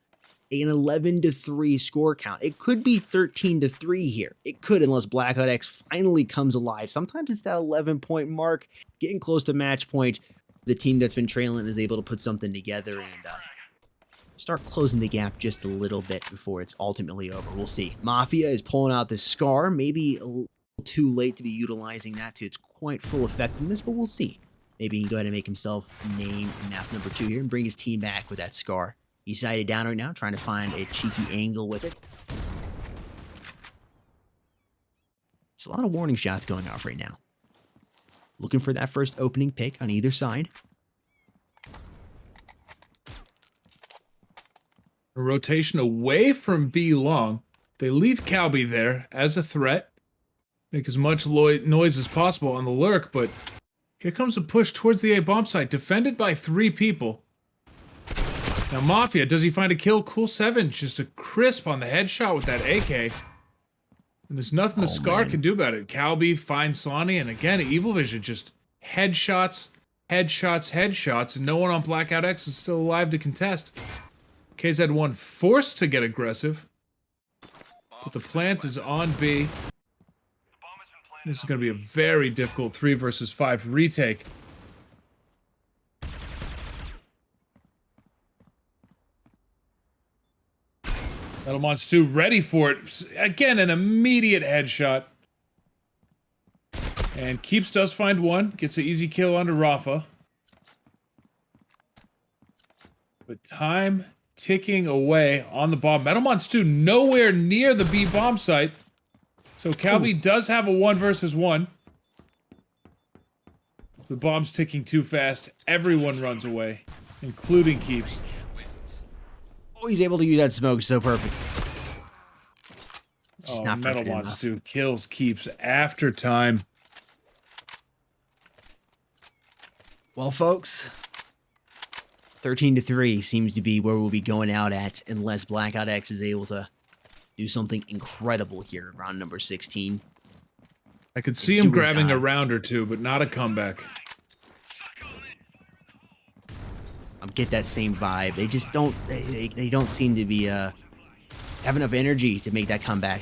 D: An 11-3 score count. It could be 13-3 here. It could, unless Blackout X finally comes alive. Sometimes it's that 11-point mark, getting close to match point. The team that's been trailing is able to put something together and start closing the gap just a little bit before it's ultimately over. We'll see. Mafia is pulling out the Scar. Maybe a little too late to be utilizing that to its quite full effectiveness, but we'll see. Maybe he can go ahead and make himself name map number 2 here and bring his team back with that Scar. He's sighted down right now, trying to find a cheeky angle with it. There's a lot of warning shots going off right now. Looking for that first opening pick on either side.
E: A rotation away from B long. They leave Calby there as a threat. Make as much noise as possible on the lurk, but here comes a push towards the A bomb site, defended by 3 people. Now Mafia, does he find a kill? Cool 7, just a crisp on the headshot with that AK. And there's nothing the Scar can do about it. Calby finds Sonny, and again, EVILVISION just headshots, headshots, headshots, and no one on Blackout X is still alive to contest. KZ1 forced to get aggressive, but the plant is on B. This is going to be a very difficult 3 versus 5 retake. Metalmon's 2 ready for it. Again, an immediate headshot. And Keeps does find one. Gets an easy kill onto Rafa. But time ticking away on the bomb. Metalmon's 2 nowhere near the B bomb site. So Calby does have a 1 versus 1. The bomb's ticking too fast. Everyone runs away, including Keeps.
D: Oh, he's able to use that smoke so perfect. Just not perfect
E: Metalmon's
D: enough.
E: 2 kills Keeps after time.
D: Well, folks, 13-3 seems to be where we'll be going out at unless Blackout X is able to do something incredible here in round number 16.
E: I could see him grabbing a round or 2, but not a comeback.
D: Get that same vibe. They just don't. They don't seem to be have enough energy to make that comeback.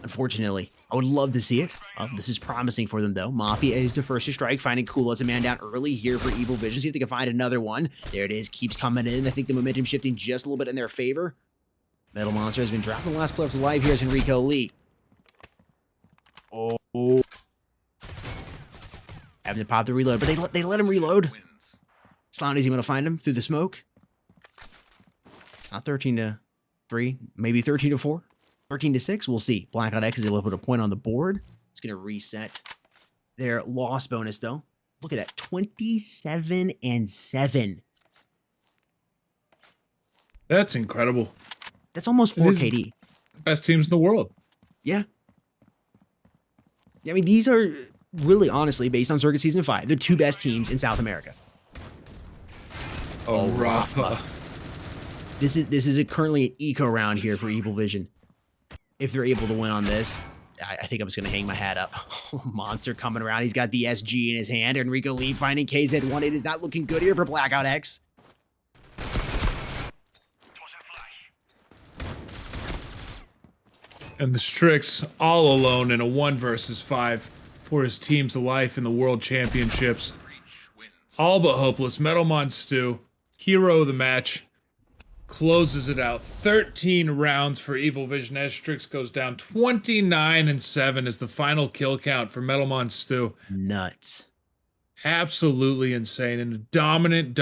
D: Unfortunately, I would love to see it. This is promising for them though. Mafia is the first to strike, finding Cool as a man down early here for EVILVISION. See if they can find another one. There it is. Keeps coming in. I think the momentum shifting just a little bit in their favor. Metal Monster has been dropping the last player alive here is Enrico Lee. Oh, having to pop the reload, but they let him reload. Slowny's able to find him through the smoke. It's not 13-3, maybe 13-4, 13-6. We'll see. Blackout X is able to put a point on the board. It's going to reset their loss bonus, though. Look at that, 27-7.
E: That's incredible.
D: That's almost 4 KD.
E: Best teams in the world.
D: Yeah. I mean, these are really, honestly, based on Circuit Season 5, the 2 best teams in South America.
E: Oh, Rafa.
D: This is currently an eco round here for EVILVISION. If they're able to win on this, I think I'm just going to hang my hat up. Monster coming around. He's got the SG in his hand. Enrico Lee finding KZ1. It is not looking good here for Blackout X.
E: And the Strix all alone in a 1 versus 5 for his team's life in the World Championships. All but hopeless. Metalmon Stu, hero of the match, closes it out. 13 rounds for EVILVISION as Strix goes down. 29-7 is the final kill count for Metalmon Stu.
D: Nuts.
E: Absolutely insane. And a dominant,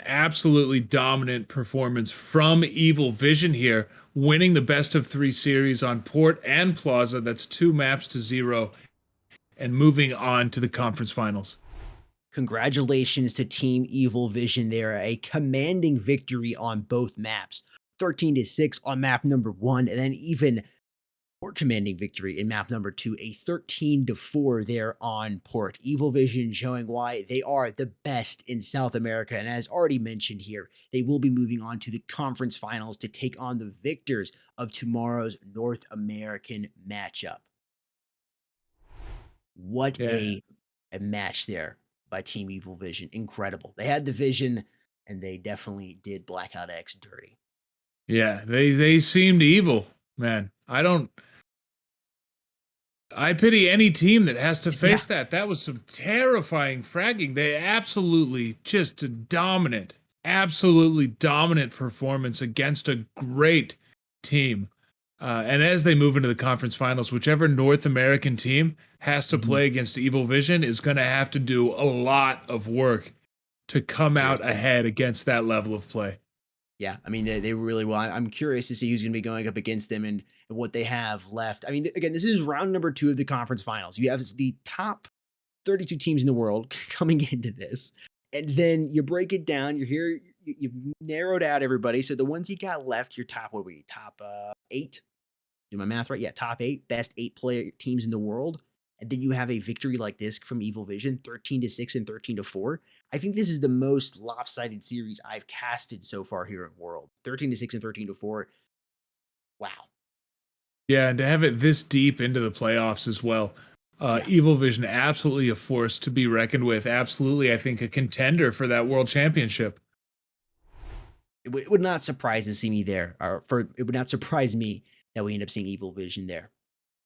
E: absolutely dominant performance from EVILVISION here, winning the best of 3 series on Port and Plaza. That's 2 maps to 0. And moving on to the conference finals.
D: Congratulations to Team EVILVISION there. A commanding victory on both maps. 13-6 on map number 1, and then even more commanding victory in map number 2, a 13-4 there on Port. EVILVISION showing why they are the best in South America, and as already mentioned here, they will be moving on to the conference finals to take on the victors of tomorrow's North American matchup. What a match there. by Team Evil Vision. Incredible. They had the vision, and they definitely did Blackout X dirty.
E: Yeah, they seemed evil, man. I pity any team that has to face that. That was some terrifying fragging. They absolutely just absolutely dominant performance against a great team. And as they move into the conference finals, whichever North American team has to play against Evil Vision is going to have to do a lot of work to come out ahead against that level of play.
D: Yeah, I mean, they really will. I'm curious to see who's going to be going up against them and what they have left. I mean, again, this is round number 2 of the conference finals. You have the top 32 teams in the world coming into this. And then you break it down. You're here. You've narrowed out everybody. So the ones you got left, your top, what were you, top 8? Do my math right? Yeah, top 8, best 8 player teams in the world. And then you have a victory like this from Evil Vision, 13-6 and 13-4. I think this is the most lopsided series I've casted so far here at World. 13-6 and 13-4. Wow.
E: Yeah, and to have it this deep into the playoffs as well. Evil Vision, absolutely a force to be reckoned with. Absolutely, I think, a contender for that world championship.
D: It would not surprise to see me there. It would not surprise me that we end up seeing Evil Vision there.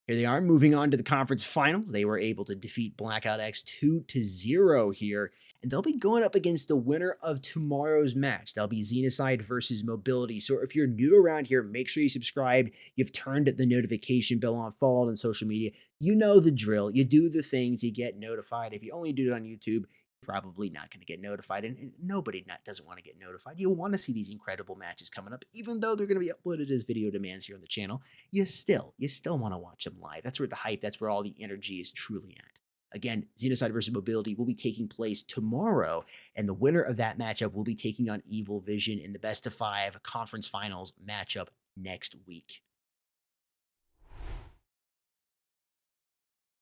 D: Here they are moving on to the conference finals. They were able to defeat Blackout X 2-0 here, and they'll be going up against the winner of tomorrow's match. That'll be Xenocide versus Mobility. So if you're new around here, make sure you subscribe. You've turned the notification bell on, followed on social media. You know the drill. You do the things, you get notified. If you only do it on YouTube, probably not going to get notified, and nobody doesn't want to get notified. You want to see these incredible matches coming up, even though they're going to be uploaded as video demands here on the channel. You still want to watch them live. That's where the hype, that's where all the energy is truly at. Again, Xenocide versus Mobility will be taking place tomorrow, and the winner of that matchup will be taking on Evil Vision in the best of 5 conference finals matchup next week.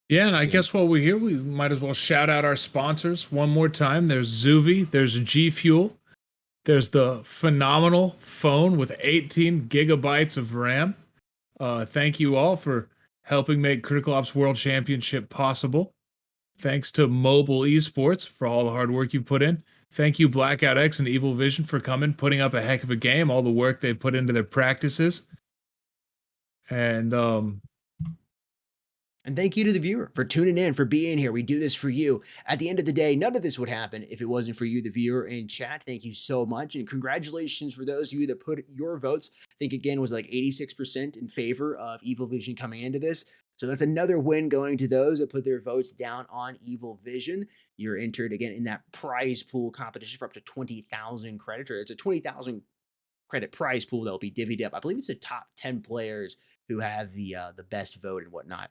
E: Yeah, and I guess while we're here, we might as well shout out our sponsors one more time. There's Zuvi, there's G Fuel, there's the phenomenal phone with 18 gigabytes of RAM. Thank you all for helping make Critical Ops World Championship possible. Thanks to Mobile Esports for all the hard work you've put in. Thank you, Blackout X and Evil Vision, for coming, putting up a heck of a game, all the work they put into their practices.
D: And thank you to the viewer for tuning in, for being here. We do this for you. At the end of the day, none of this would happen if it wasn't for you, the viewer in chat. Thank you so much. And congratulations for those of you that put your votes. I think, again, was like 86% in favor of Evil Vision coming into this. So that's another win going to those that put their votes down on Evil Vision. You're entered, again, in that prize pool competition for up to 20,000 credits. Or it's a 20,000 credit prize pool that will be divvied up. I believe it's the top 10 players who have the best vote and whatnot.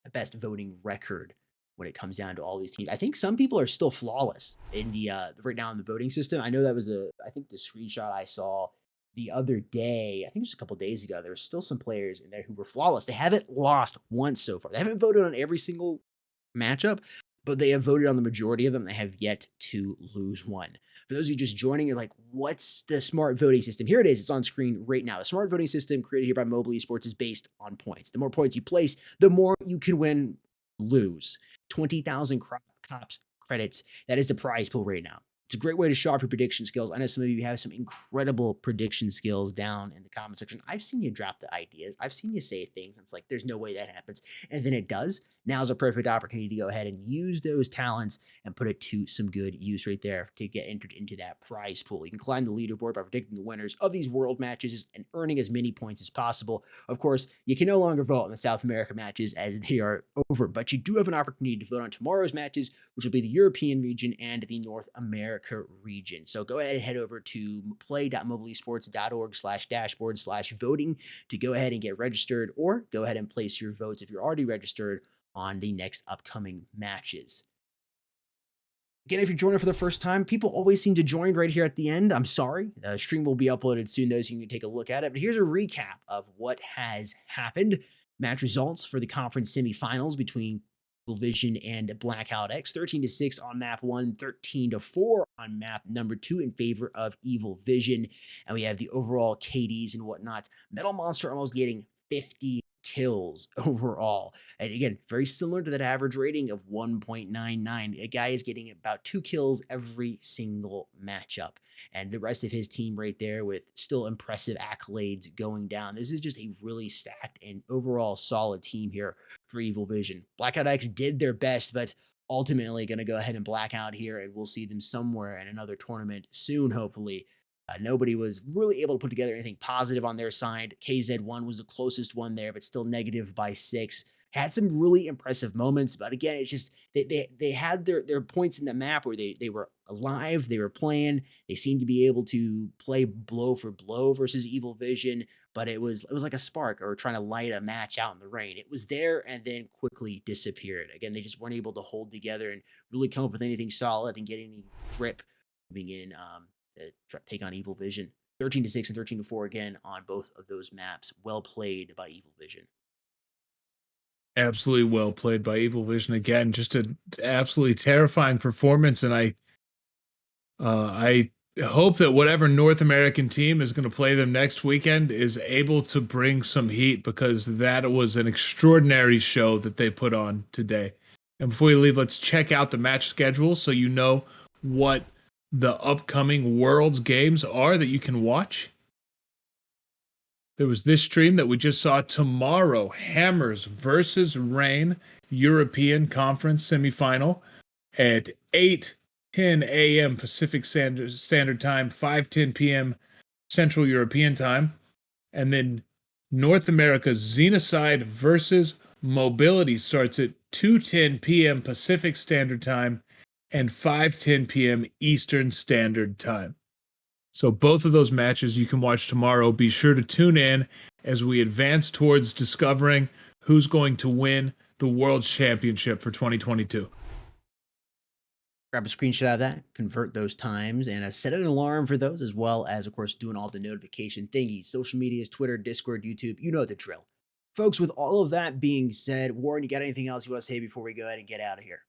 D: The best voting record when it comes down to all these teams. I think some people are still flawless in the right now in the voting system. I know that was I think the screenshot I saw the other day, I think it was a couple days ago, there were still some players in there who were flawless. They haven't lost once so far. They haven't voted on every single matchup, but they have voted on the majority of them. They have yet to lose one. For those of you just joining, you're like, what's the smart voting system? Here it is. It's on screen right now. The smart voting system created here by Mobile Esports is based on points. The more points you place, the more you can win, lose. 20,000 cops credits. That is the prize pool right now. It's a great way to show off your prediction skills. I know some of you have some incredible prediction skills down in the comment section. I've seen you drop the ideas. I've seen you say things. It's like, there's no way that happens. And then it does. Now's a perfect opportunity to go ahead and use those talents and put it to some good use right there to get entered into that prize pool. You can climb the leaderboard by predicting the winners of these world matches and earning as many points as possible. Of course, you can no longer vote on the South America matches as they are over, but you do have an opportunity to vote on tomorrow's matches, which will be the European region and the North America region. So go ahead and head over to play.mobileesports.org/dashboard/voting to go ahead and get registered, or go ahead and place your votes if you're already registered on the next upcoming matches. Again, if you're joining for the first time, people always seem to join right here at the end. I'm sorry. The stream will be uploaded soon, though, so you can take a look at it. But here's a recap of what has happened. Match results for the conference semifinals between Evil Vision and Blackout X. 13-6 on map 1, 13-4 on map number 2 in favor of Evil Vision. And we have the overall KDs and whatnot. Metal Monster almost getting 50 kills overall. And again, very similar to that average rating of 1.99. A guy is getting about 2 kills every single matchup. And the rest of his team right there with still impressive accolades going down. This is just a really stacked and overall solid team here for EVILVISION. Blackout X did their best, but ultimately going to go ahead and black out here, and we'll see them somewhere in another tournament soon, hopefully. Nobody was really able to put together anything positive on their side. KZ1 was the closest one there, but still negative by 6. Had some really impressive moments, but again, it's just they had their points in the map where they were alive, they were playing, they seemed to be able to play blow for blow versus EVILVISION, but it was like a spark or trying to light a match out in the rain. It was there and then quickly disappeared. Again, they just weren't able to hold together and really come up with anything solid and get any grip moving in to take on EVILVISION. 13-6 and 13-4 again on both of those maps. Well played by EVILVISION.
E: Absolutely well played by EVILVISION again. Just an absolutely terrifying performance, and I hope that whatever North American team is going to play them next weekend is able to bring some heat, because that was an extraordinary show that they put on today. And before we leave, let's check out the match schedule so you know what the upcoming Worlds games are that you can watch. There was this stream that we just saw tomorrow, Hammers versus Rain European Conference semifinal at 8:10 a.m. Pacific Standard Time, 5:10 p.m. Central European Time. And then North America's Xenocide versus Mobility starts at 2:10 p.m. Pacific Standard Time and 5:10 p.m. Eastern Standard Time. So both of those matches you can watch tomorrow. Be sure to tune in as we advance towards discovering who's going to win the World Championship for 2022.
D: Grab a screenshot of that, convert those times, and set an alarm for those, as well as, of course, doing all the notification thingies, social medias, Twitter, Discord, YouTube. You know the drill. Folks, with all of that being said, Warren, you got anything else you want to say before we go ahead and get out of here?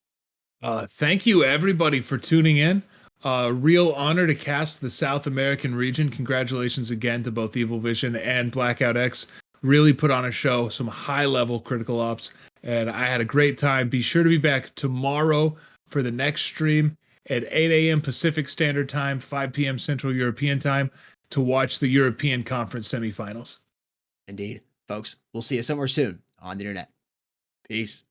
E: Thank you, everybody, for tuning in. Real honor to cast the South American region. Congratulations again to both EVILVISION and Blackout X. Really put on a show, some high-level critical ops, and I had a great time. Be sure to be back tomorrow for the next stream at 8 a.m. Pacific Standard Time, 5 p.m. Central European Time to watch the European Conference semifinals.
D: Indeed. Folks, we'll see you somewhere soon on the internet. Peace.